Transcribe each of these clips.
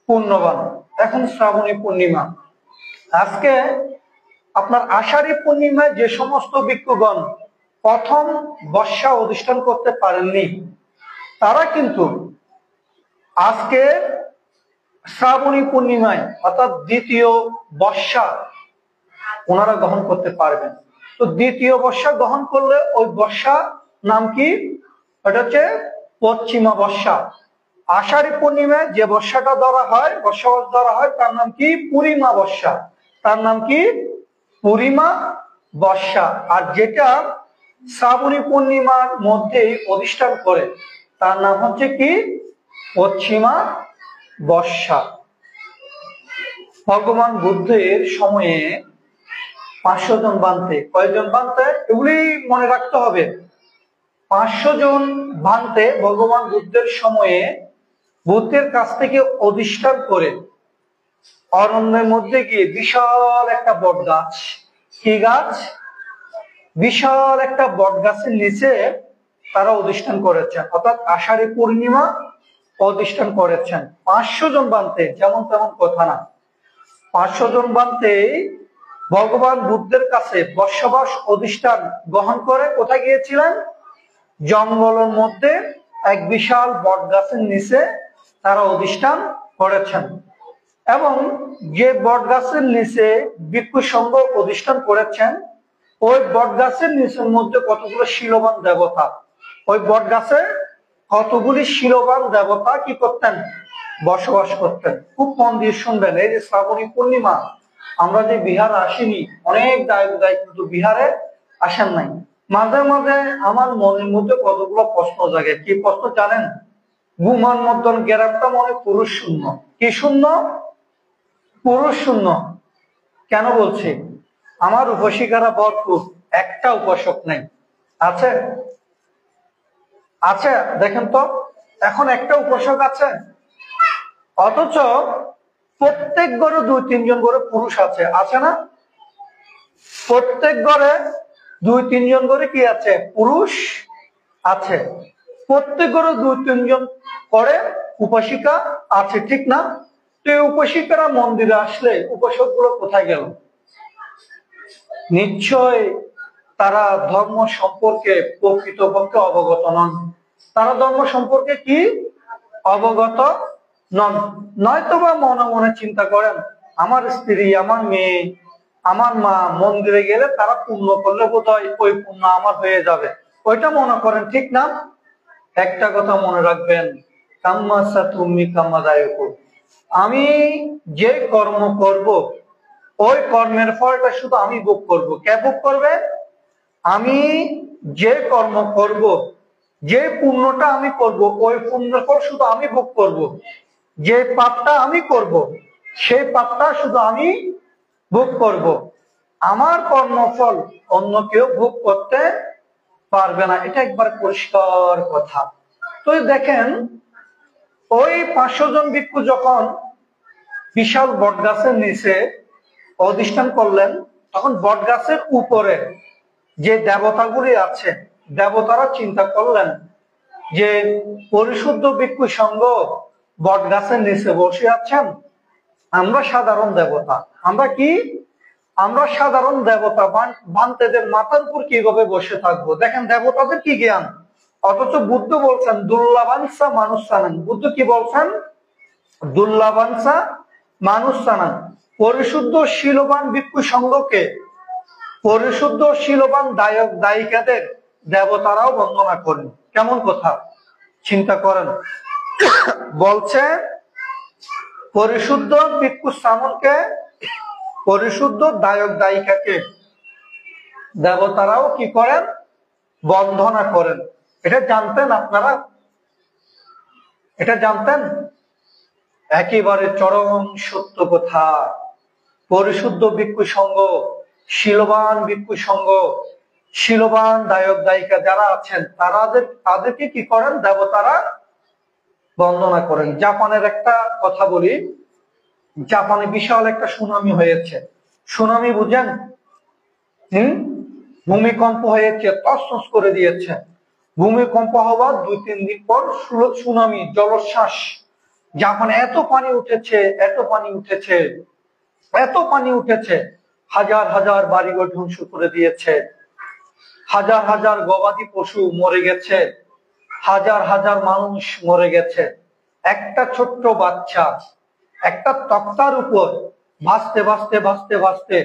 পূর্ণবান। এখন শ্রাবণী পূর্ণিমা, আজকে আপনার আষাঢ়ী পূর্ণিমায় যে সমস্ত ভিক্ষুগণ প্রথম বর্ষা অধিষ্ঠান করতে পারেননি, তারা কিন্তু আজকে শ্রাবণী পূর্ণিমায় অর্থাৎ দ্বিতীয় বর্ষা ওনারা গ্রহণ করতে পারবেন। তো দ্বিতীয় বর্ষা গ্রহণ করলে ওই বর্ষা নাম কি? ওটা হচ্ছে পশ্চিমা বর্ষা। আষাঢ়ী পূর্ণিমায় যে বর্ষাটা ধরা হয়, বর্ষা ধরা হয়, তার নাম কি? পূর্ণিমা বর্ষা। তার নাম কি? পূর্ণিমা বর্ষা। আর যেটা শ্রাবণী পূর্ণিমার মধ্যেই অধিষ্ঠান করে, তার নাম হচ্ছে কি? পশ্চিমা বর্ষা। ভগবান বুদ্ধের সময়ে 500 জন বানতে, কয়জন বানতে? এগুলি মনে রাখতে হবে। 500 জন বানতে ভগবান বুদ্ধের সময়ে বুদ্ধের কাছ থেকে অধিষ্ঠান করে অরণ্যের মধ্যে গিয়ে বিশাল একটা বট গাছ, কি গাছ? বিশাল একটা বট গাছের নিচে তারা অধিষ্ঠান করেছেন, অর্থাৎ আষাঢ়ী পূর্ণিমা অধিষ্ঠান করেছেন। 500 জন বানতে, যেমন তেমন কথা না। 500 জন বানতে ভগবান বুদ্ধের কাছে বসবাস অধিষ্ঠান গ্রহণ করে কোথায় গিয়েছিলেন? জঙ্গলের মধ্যে এক বিশাল বট গাছের নিচে তারা অধিষ্ঠান করেছেন। এবং যে বট গাছের নিচে ভিক্ষু সংঘ অধিষ্ঠান করেছেন, ওই বট গাছের নিচের মধ্যে কতগুলো শিলবান দেবতা, ওই বট গাছে কতগুলি শিলবান দেবতা কি করতেন? বসবাস করতেন। খুব মন দিয়ে শুনবেন। এই যে শ্রাবণী পূর্ণিমা, আমরা যে বিহারে আসিনি, অনেক দায়ক দায়ী কিন্তু বিহারে আসেন নাই। মাঝে মাঝে আমার মনের মধ্যে কতগুলো প্রশ্ন জাগে। কি প্রশ্ন জানেন? গুমান মদন গ্যারাপটা মনে পুরুষ শূন্য। কি শূন্য? পুরুষ শূন্য। কেন বলছি? আমার উপাসিকারা ভরপুর, একটা উপাসক নেই। আছে? আছে? দেখেন তো, এখন একটা উপাসক আছে, অথচ প্রত্যেক ঘরে 2-3 জন করে পুরুষ আছে। আছে না? প্রত্যেক ঘরে 2-3 জন করে কি আছে? পুরুষ আছে। প্রত্যেক ঘরে 2-3 জন করে উপাসিকা আছে, ঠিক না? তো এই উপাসিকারা মন্দিরে আসলে উপাসক গুলো কোথায় গেল? নিশ্চয় তারা ধর্ম সম্পর্কে প্রকৃতপক্ষে অবগত নন। তারা ধর্ম সম্পর্কে কি অবগত নন। নয়তো বা মনে মনে চিন্তা করেন, আমার স্ত্রী, আমার মেয়ে, আমার মা মন্দিরে গেলে তারা পুণ্য করলে বোধহয় ওই পুণ্য আমার হয়ে যাবে, ওইটা মনে করেন, ঠিক না? একটা কথা মনে রাখবেন, কাম্মাসা তুমি কাম্মাদায়ক। আমি যে কর্ম করব, ওই কর্মের ফলটা শুধু আমি ভোগ করব। কে ভোগ করবে? আমি যে কর্ম করব, যে পুণ্যটা আমি করব, ওই পুণ্যের ফল শুধু আমি ভোগ করব। যে পাপটা আমি করব, সেই পাপটা শুধু আমি ভোগ করব। আমার কর্মফল অন্য কেউ ভোগ করতে পারবে না। এটা একবার পরিষ্কার কথা। তো দেখেন, ওই 500 জন ভিক্ষু যখন বিশাল বট গাছের নিচে অধিষ্ঠান করলেন, তখন বট গাছের উপরে যে দেবতাগুলি আছে, দেবতারা চিন্তা করলেন যে পরিশুদ্ধ ভিক্ষু সংঘ বট গাছের নিচে বসে আছেন, আমরা সাধারণ দেবতা, আমরা কি? আমরা সাধারণ দেবতা বান্তেদের মাথার উপর কিভাবে বসে থাকবো? দেখেন দেবতাদের কি জ্ঞান। অথচ বুদ্ধ বলছেন দুর্লভাংসা মানুষ সানান। বুদ্ধ কি বলছেন? দুর্লভাংসা মানুষ সানান। পরিশুদ্ধ শীলবান ভিক্ষু সংঘকে, পরিশুদ্ধ শীলবান দায়ক দায়িকাদের দেবতারাও বন্দনা করেন। কেমন কথা চিন্তা করেন। বলছে পরিশুদ্ধ ভিক্ষু শ্রাবণকে, পরিশুদ্ধ দায়ক দায়িকাকে দেবতারাও কি করেন? বন্দনা করেন। এটা জানতেন আপনারা? এটা জানতেন? একেবারে চরম সত্য কথা। পরিশুদ্ধ ভিক্ষু সংঘ, শীলবান ভিক্ষু সংঘ, শীলবান দায়ক দায়িকা যারা আছেন, তাদেরকে কি করেন? দেবতারা বন্দনা করেন। জাপানের একটা কথা বলি, জাপানে বিশাল একটা সুনামি হয়েছে। সুনামি বুঝেন? ভূমিকম্প হয়েছে, তছনছ করে দিয়েছে। ভূমিকম্প হওয়ার 2-3 দিন পর সুনামি, জলোচ্ছ্বাস, যখন এত পানি উঠেছে, এত পানি উঠেছে, এত পানি উঠেছে, হাজার হাজার বাড়িঘর ধ্বংস করে দিয়েছে, হাজার হাজার গবাদি পশু মরে গেছে, হাজার হাজার মানুষ মরে গেছে। একটা ছোট্ট বাচ্চা একটা তক্তার উপর ভাসতে ভাসতে ভাসতে ভাসতে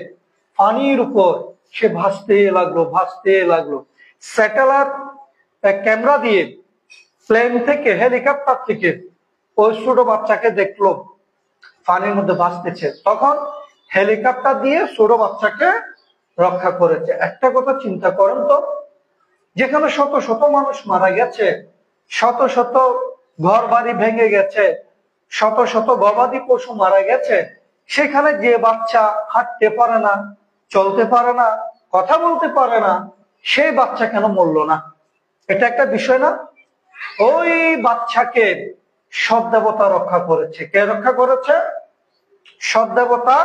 পানির উপর সে ভাসতে লাগলো, ভাসতে লাগলো। স্যাটেলাইট ক্যামেরা দিয়ে, প্লেন থেকে, হেলিকপ্টার থেকে ওই ছোট বাচ্চাকে দেখলো পানির মধ্যে ভাসতেছে, তখন হেলিকপ্টার দিয়ে ছোট বাচ্চাকে রক্ষা করেছে। একটা কথা চিন্তা করেন তো, যেখানে শত শত মানুষ মারা গেছে, শত শত ঘর বাড়ি ভেঙে গেছে, শত শত গবাদি পশু মারা গেছে, সেখানে যে বাচ্চা হাঁটতে পারে না, চলতে পারে না, কথা বলতে পারে না, সেই বাচ্চা কেন মরলো না? এটা একটা বিষয় না? ওই বাচ্চাকে সৎ দেবতা রক্ষা করেছে। কে রক্ষা করেছে? সৎ দেবতা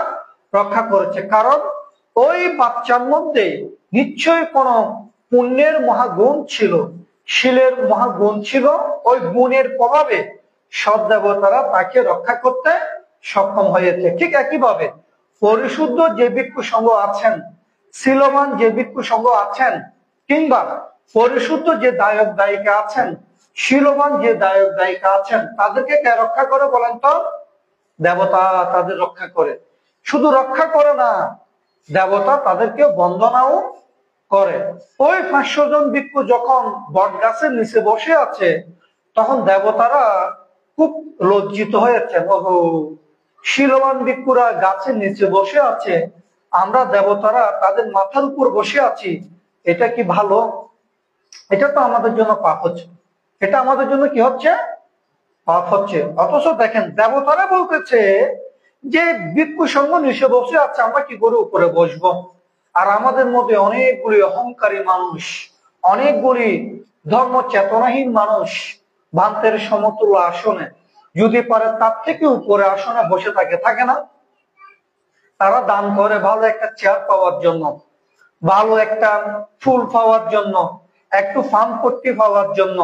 রক্ষা করেছে। কারণ ওই বাচ্চার মধ্যে নিশ্চয়ই কোনো পুণ্যের মহাগুণ ছিল, শীলের মহাগুণ ছিল। ওই গুণের প্রভাবে সৎ দেবতারা তাকে রক্ষা করতে সক্ষম হয়েছে। ঠিক একইভাবে পরিশুদ্ধ যে ভিক্ষু সংঘ আছেন, শীলবান যে ভিক্ষু সংঘ আছেন, কিংবা পরিশুদ্ধ যে দায়ক দায়িকা আছেন, শীলবান যে দায়ক দায়িকা আছেন, তাদেরকে কে রক্ষা করে বলেন তো? দেবতা তাদের রক্ষা করে। শুধু রক্ষা করে না, দেবতা তাদেরকে বন্দনাও করে। ওই 500 জন ভিক্ষু যখন বট গাছের নিচে বসে আছে, তখন দেবতারা খুব লজ্জিত হয়েছেন। ওহো, শীলবান ভিক্ষুরা গাছের নিচে বসে আছে, আমরা দেবতারা তাদের মাথার উপর বসে আছি, এটা কি ভালো? এটা তো আমাদের জন্য পাপ হচ্ছে। এটা আমাদের জন্য কি হচ্ছে? পাপ হচ্ছে। অথচ দেখেন, দেবতারা বলতেছে যে ভিক্ষু সংঘ নিচে বসে আছে, আমরা কি করে উপরে বসবো? আর আমাদের মধ্যে অনেকগুলি অহংকারী মানুষ, অনেকগুলি ধর্ম চেতনাহীন মানুষ ভান্তের সমতুল্য আসনে, যদি পারে তার থেকে উপরে আসনে বসে থাকে, থাকে না? তারা দান করে ভালো একটা চেয়ার পাওয়ার জন্য, ভালো একটা ফুল পাওয়ার জন্য, একটু ফান পট্টি পাওয়ার জন্য,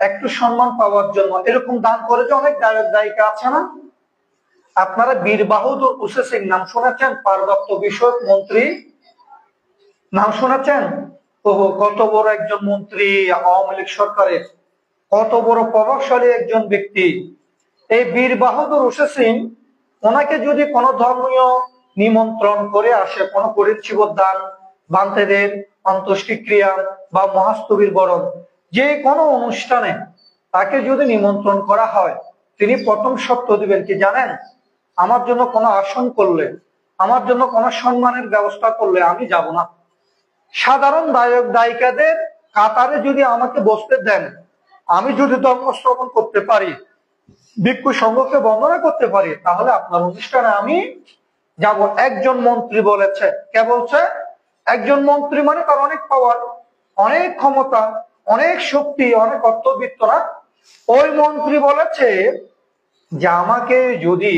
একটু সম্মান পাওয়ার জন্য, এরকম দান করে যে অনেক গায়ক গায়িকা আছে না? আপনারা বীর বাহাদুর উসে সিং নাম শুনেছেন? পারদত্ত বিষয়ক মন্ত্রী নাম শুনেছেন? ওহো, কত বড় একজন মন্ত্রী আওয়ামী লীগ সরকারের, কত বড় প্রভাবশালী একজন ব্যক্তি। এই বীর বাহাদুর উসে সিং, ওনাকে যদি কোনো ধর্মীয় নিমন্ত্রণ করে আসে, কোনো পরিচ্ছিবর দান, বান্তেদের অন্ত্যেষ্টিক্রিয়া বা মহাস্তবীর বরণ, যে কোনো অনুষ্ঠানে তাকে যদি নিমন্ত্রণ করা হয়, তিনি প্রথম শর্ত দিবেন কি জানেন? আমার জন্য কোনো আসন করলে, আমার জন্য কোনো সম্মানের ব্যবস্থা করলে আমি যাব না। সাধারণ দায়ক দায়িকাদের কাতারে যদি আমাকে বসতে দেন, আমি যদি ধর্ম শ্রবণ করতে পারি, ভিক্ষু সংঘকে বন্দনা করতে পারি, তাহলে আপনার অনুষ্ঠানে আমি যাব। একজন মন্ত্রী বলেছে। কে বলছে? একজন মন্ত্রী, মানে তার অনেক পাওয়ার, অনেক ক্ষমতা, অনেক শক্তি, অনেক অর্থবিত্তরা। ওই মন্ত্রী বলেছে যে আমাকে যদি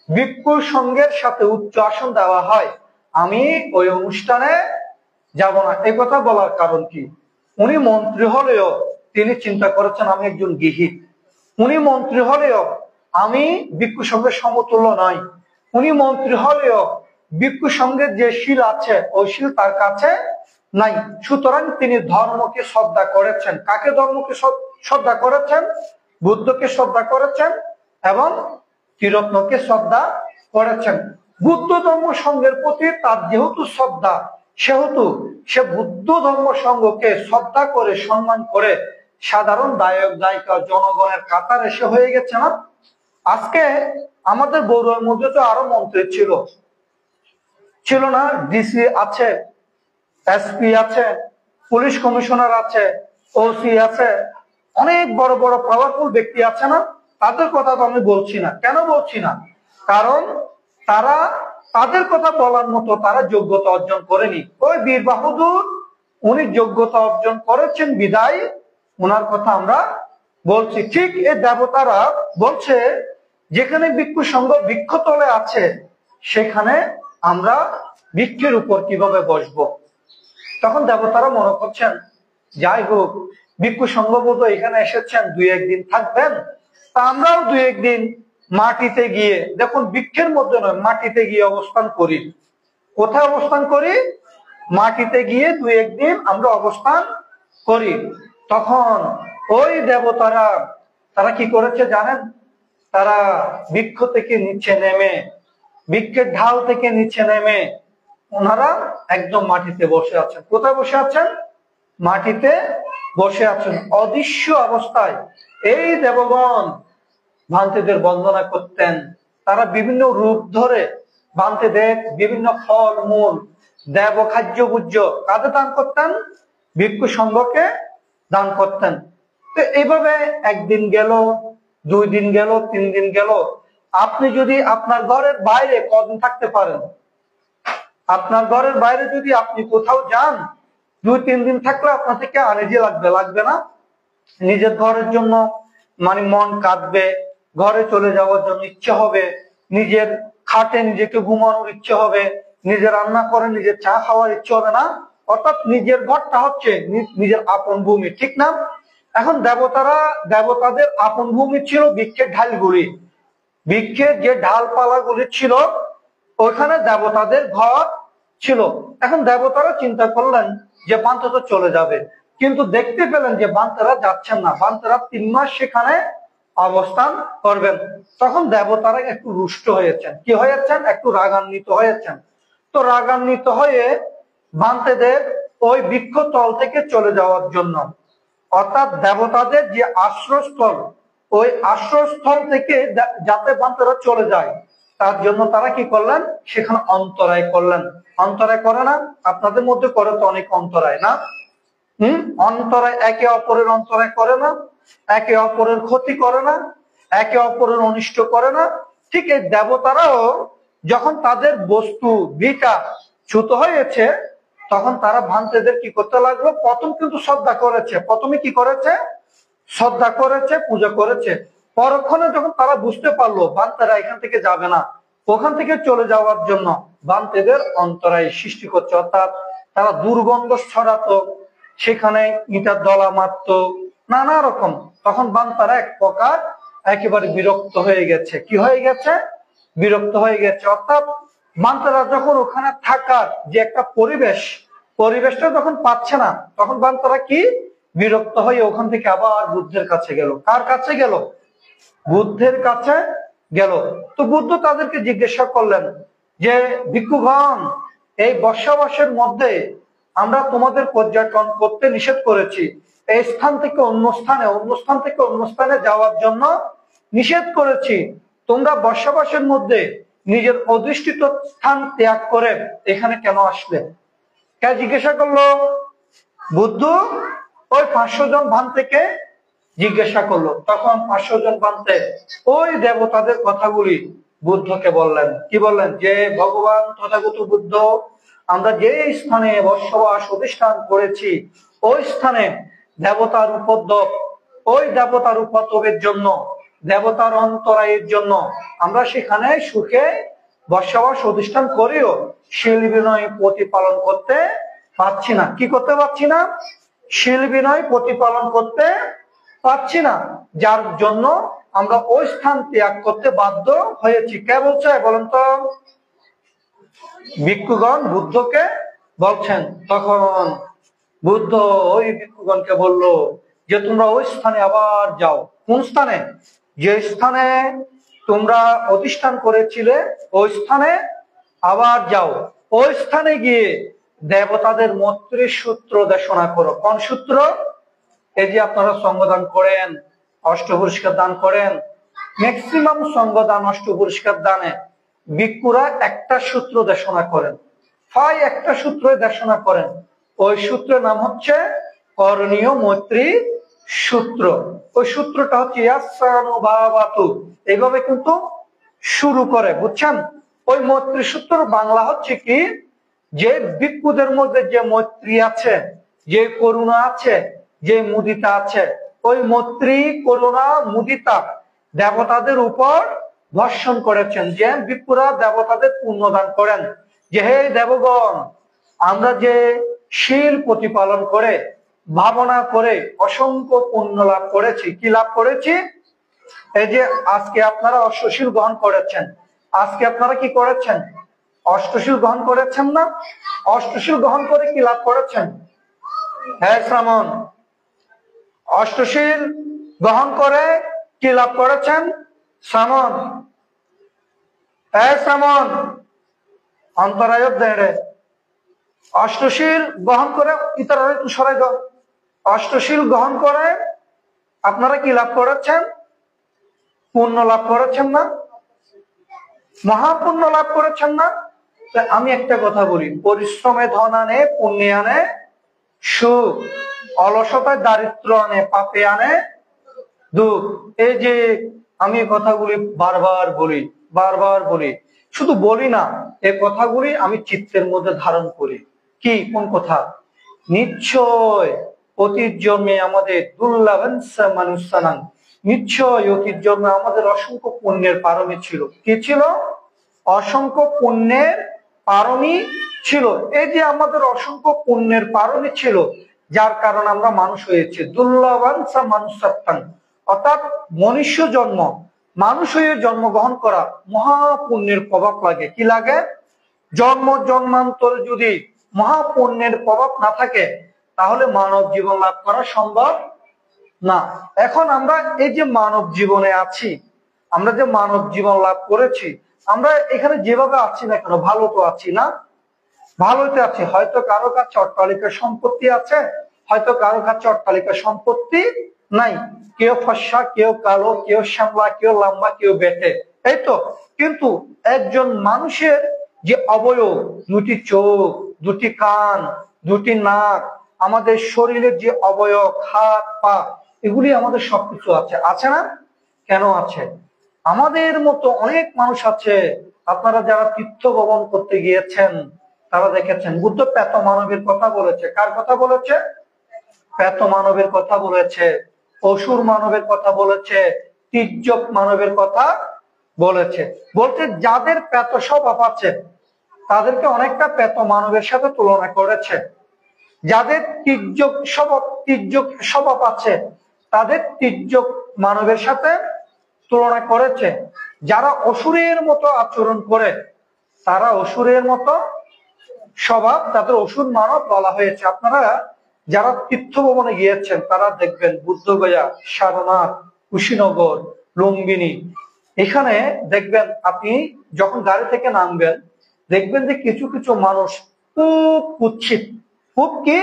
ভিক্ষু সংঘের সাথে উচ্চ আসন দেওয়া হয়, আমি ওই অনুষ্ঠানে যাব না। এই কথা বলার কারণ কি? উনি মন্ত্রী হলেও তিনি চিন্তা করেছেন আমি একজন গৃহী। উনি মন্ত্রী হলেও আমি ভিক্ষু সংঘের সমতুল্য নয়। উনি মন্ত্রী হলেও ভিক্ষু সংঘের যে শীল আছে, ওই শীল তার কাছে নাই। সুতরাং তিনি ধর্মকে শ্রদ্ধা করেছেন। কাকে ধর্মকে শ্রদ্ধা করেছেন? বুদ্ধকে শ্রদ্ধা করেছেন এবং ত্রিরত্নকে শ্রদ্ধা করেছেন। বুদ্ধ ধর্ম সংঘের প্রতি তার যেহেতু শ্রদ্ধা, সেহেতু সে বুদ্ধ ধর্ম সংঘকে শ্রদ্ধা করে, সম্মান করে সাধারণ দায়ক দায়িকা জনগণের কাতার এসে হয়ে গেছে না? আজকে আমাদের বড়ুয়ার মধ্যে তো আরো মন্ত্রী ছিল না? ডিসি আছে, এসপি আছে, পুলিশ কমিশনার আছে, ওসি আছে, অনেক বড় বড় পাওয়ারফুল ব্যক্তি আছে না? তাদের কথা তো আমি বলছি না। কেন বলছি না? কারণ তারা, তাদের কথা বলার মতো তারা যোগ্যতা অর্জন করেনি। ওই বীর বাহাদুর উনি যোগ্যতা অর্জন করেছেন বিদায় ওনার কথা আমরা বলছি। ঠিক এই দেবতারা বলছে যেখানে ভিক্ষু সংঘ বৃক্ষতলে আছে, সেখানে আমরা বৃক্ষের উপর কিভাবে বসবো? তখন দেবতারা মনে করছেন, যাই হোক, ভিক্ষু সংঘ বোধ এখানে এসেছেন, 2-1 দিন থাকবেন, তা আমরাও দুই একদিন মাটিতে গিয়ে, দেখুন বৃক্ষের মধ্যে নয়, মাটিতে গিয়ে অবস্থান করি। কোথায় অবস্থান করি? মাটিতে গিয়ে দুই একদিন আমরা অবস্থান করি। তখন ওই দেবতারা তারা কি করেছে জানেন? তারা বৃক্ষ থেকে নিচে নেমে, বৃক্ষের ঢাল থেকে নিচে নেমে ওনারা একদম মাটিতে বসে আছেন। কোথায় বসে আছেন? মাটিতে বসে আছেন। অদৃশ্য অবস্থায় এই দেবগণ ভান্তেদের বন্দনা করতেন। তারা বিভিন্ন রূপ ধরে ভান্তেদের বিভিন্ন ফল মূল দেব খাদ্য ভুজ্য কাদের দান করতেন? ভিক্ষু সংঘকে দান করতেন। তো এইভাবে একদিন গেল, 2 দিন গেল, 3 দিন গেল। আপনি যদি আপনার ঘরের বাইরে কদিন থাকতে পারেন? আপনার ঘরের বাইরে যদি আপনি কোথাও যান, 2-3 দিন থাকলে আপনার থেকে আনইজি লাগবে, লাগবে না? নিজের ঘরের জন্য মানে মন কাঁদবে, ঘরে চলে যাওয়ার জন্য ইচ্ছে হবে, নিজের খাটে নিজেকে ঘুমানোর ইচ্ছে হবে, নিজে রান্না করে নিজের চা খাওয়ার ইচ্ছে হবে না? অর্থাৎ নিজের ঘরটা হচ্ছে নিজের আপন ভূমি, ঠিক না? এখন দেবতাদের আপন ভূমি ছিল বৃক্ষের ঢালগুলি। বৃক্ষের যে ঢালপালাগুলি ছিল ওইখানে দেবতাদের ঘর ছিল। এখন দেবতারা চিন্তা করলেন যে বান্তে তো চলে যাবে, কিন্তু দেখতে পেলেন যে বান্তেরা যাচ্ছেন না। বান্তেরা 3 মাস সেখানে অবস্থান করবেন। তখন দেবতারা একটু রুষ্ট হয়েছেন। কি হয়েছেন? একটু রাগান্বিত হয়েছেন। তো রাগান্বিত হয়ে বান্তেদের ওই বৃক্ষতল থেকে চলে যাওয়ার জন্য, অর্থাৎ দেবতাদের যে আশ্রয়স্থল, ওই আশ্রয়স্থল থেকে যাতে বান্তেরা চলে যায় তার জন্য তারা কি করলেন? সেখানে অন্তরায় করলেন। অন্তরায় করে না? আপনাদের মধ্যে করে তো অনেক অন্তরায়, না? অন্তরায়, একে অপরের অন্তরায় করে না? একে অপরের ক্ষতি করে না? একে অপরের অনিষ্ট করে না? ঠিক এই দেবতারাও যখন তাদের বস্তু ভিটা চ্যুত হয়েছে তখন তারা ভান্তেদের কি করতে লাগলো? প্রথম কিন্তু শ্রদ্ধা করেছে। প্রথমে কি করেছে? শ্রদ্ধা করেছে, পূজা করেছে। পরক্ষণে যখন তারা বুঝতে পারলো ভান্তেরা এখান থেকে যাবে না, ওখান থেকে চলে যাওয়ার জন্য ভান্তেদের অন্তরায় সৃষ্টি করছে, অর্থাৎ তারা দুর্গন্ধ ছড়াতো, সেখানে ইটার দলা মারত, নানা রকম। তখন বান্তারা এক প্রকার একেবারে বিরক্ত হয়ে গেছে। কি হয়ে গেছে? বিরক্ত হয়ে গেছে। অর্থাৎ বান্তারা যখন ওখানে থাকার যে একটা পরিবেশটা যখন পাচ্ছে না, তখন বান্তারা কি বিরক্ত হয়ে ওখান থেকে আবার বুদ্ধের কাছে গেল। কার কাছে গেল? বুদ্ধের কাছে গেল। তো বুদ্ধ তাদেরকে জিজ্ঞাসা করলেন যে ভিক্ষুগণ, এই বর্ষাবাসের মধ্যে আমরা তোমাদের পর্যটন করতে নিষেধ করেছি। এই স্থান থেকে অন্য স্থানে, অন্য স্থান থেকে অন্য স্থানে যাওয়ার জন্য নিষেধ করেছি। তোমরা বর্ষাবাসের মধ্যে নিজের অধিষ্ঠিত স্থান ত্যাগ করে এখানে কেন আসলে? কে জিজ্ঞাসা করলো? বুদ্ধ ওই 500 জন ভান্তেকে জিজ্ঞাসা করলো। তখন 500 জন ভান্তে ওই দেবতাদের কথাগুলি বুদ্ধকে বললেন। কি বললেন? যে ভগবান তথাগত বুদ্ধ, আমরা যে স্থানে বসবাস প্রতিষ্ঠান করেছি ওই স্থানে দেবতার উপদ্রব, ওই দেবতার উপদ্রবের জন্য, দেবতার অন্তরায়ের জন্য আমরা সেখানে সুখে বসবাস প্রতিষ্ঠান করিও শীল বিনয় প্রতিপালন করতে পারছি না। কি করতে পারছি না? শীল বিনয় প্রতিপালন করতে পারছি না, যার জন্য আমরা ওই স্থান ত্যাগ করতে বাধ্য হয়েছি। কে বলছে বলেন তো? ভিক্ষুগণ বুদ্ধকে বলছেন। তখন বুদ্ধ ওই ভিক্ষুগণকে বলল যে তোমরা ওই স্থানে আবার যাও। কোন স্থানে? যে স্থানে তোমরা প্রতিষ্ঠান করেছিলে ওই স্থানে আবার যাও। ওই স্থানে গিয়ে দেবতাদের মৈত্রীর সূত্র দেশনা করো। কোন সূত্র? এই যে আপনারা সঙ্গদান করেন, অষ্টপুরস্কার দান করেন, ম্যাক্সিমাম সঙ্গদান অষ্টপুরস্কার দানে ভিক্ষুরা একটা সূত্র দেশনা করেন, হয় একটা সূত্র দেশনা করেন। ওই সূত্রের নাম হচ্ছে করণীয় মৈত্রী সূত্র। ওই সূত্রটা হচ্ছে ইয়াসানুভাবাতু, এইভাবে কিন্তু শুরু করে, বুঝছেন? ওই মৈত্রী সূত্র বাংলা হচ্ছে কি? যে ভিক্ষুদের মধ্যে যে মৈত্রী আছে, যে করুণা আছে, যে মুদিতা আছে, ওই মৈত্রী করুণা মুদিতা দেবতাদের উপর বর্ষণ করেছেন। যে ভিক্ষুরা দেবতাদের পুণ্যদান করেন যে হে দেবগণ, আমরা যে শীল প্রতিপালন করে ভাবনা করে অসংখ্য পুণ্য লাভ করেছি। কি লাভ করেছি? এই যে আজকে আপনারা অষ্টশীল গ্রহণ করেছেন, আজকে আপনারা কি করেছেন? অষ্টশীল গ্রহণ করেছেন না? অষ্টশীল গ্রহণ করে কি লাভ করেছেন? হ্যাঁ শ্রাবণ, অষ্টশীল গ্রহণ করে কি লাভ করেছেন? শ্রাবণ, হ্যাঁ শ্রাবণ, অন্তরায় দেড়ে অষ্টশীল গ্রহণ করে ইতর সরাই দাও। অষ্টশীল গ্রহণ করে আপনারা কি লাভ করেছেন? পুণ্য লাভ করেছেন না? মহাপুণ্য লাভ করেছেন না? আমি একটা কথা বলি, পরিশ্রমে ধন আনে, পুণ্যে আনে সুখ, অলসতায় দারিদ্র আনে, পাপে আনে দুঃখ। এই যে আমি কথাগুলি বারবার বলি, শুধু বলি না, এই কথাগুলি আমি চিত্তের মধ্যে ধারণ করি। কি কোন কথা? নিশ্চয় অতীত জন্মে আমাদের দুর্লভঞ্চা মানুষানাং, নিশ্চয় অতীত জন্মে আমাদের অসংখ্য পুণ্যের পারমি ছিল। কি ছিল? অসংখ্য পুণ্যের পারমি ছিল। এই যে আমাদের অসংখ্য পুণ্যের পারমি ছিল, যার কারণে আমরা মানুষ হয়েছে। দুর্লভঞ্চা মানুষাত্তাং, অর্থাৎ মনুষ্য জন্ম, মানুষ হয়ে জন্মগ্রহণ করা মহাপুণ্যের প্রভাব লাগে। কি লাগে? জন্ম জন্মান্তরে যদি মহাপুণ্যের প্রভাব না থাকে, তাহলে মানব জীবন লাভ করা সম্ভব না। এখন আমরা এই যে মানব জীবনে আছি, আমরা যে মানব জীবন লাভ করেছি, আমরা এখানে যেভাবে আছি না কেন, ভালো তো আছি না? ভালোতে আছি। হয়তো কারো কাছে অট্টালিকার সম্পত্তি আছে, হয়তো কারো কাছে অট্টালিকার সম্পত্তি নাই। কেউ ফর্সা, কেউ কালো, কেউ শ্যামলা, কেউ লম্বা, কেউ বেটে, এই তো। কিন্তু একজন মানুষের যে অবয়ব, দুটি চোখ, দুটি কান, দুটি নাক, আমাদের শরীরের যে অবয়ব, হাত পা, এগুলি আমাদের সবকিছু আছে, আছে না? কেন আছে? আমাদের মতো অনেক মানুষ আছে। আপনারা যারা তীর্থ ভ্রমণ করতে গিয়েছেন, তারা দেখেছেন বুদ্ধ প্রেত মানবের কথা বলেছে। কার কথা বলেছে? প্রেত মানবের কথা বলেছে, অসুর মানবের কথা বলেছে, তির্যক মানবের কথা বলেছে। বলতে যাদের প্রেত স্বভাব আছে, তাদেরকে অনেকটা প্রেত মানবের সাথে তুলনা করেছে। যাদের তির্যক স্বভাব আছে, তাদের তির্যক মানবের সাথে তুলনা করেছে। যারা অসুরের মতো আচরণ করে, তারা অসুরের মতো স্বভাব, তাদের অসুর মানব বলা হয়েছে। আপনারা যারা তীর্থ ভ্রমণে গিয়েছেন, তারা দেখবেন বুদ্ধগয়া, সারনাথ, কুশীনগর, লুম্বিনী, এখানে দেখবেন আপনি যখন গাড়ি থেকে নামবেন, দেখবেন যে কিছু কিছু মানুষ খুব কুৎসিত, খুব কি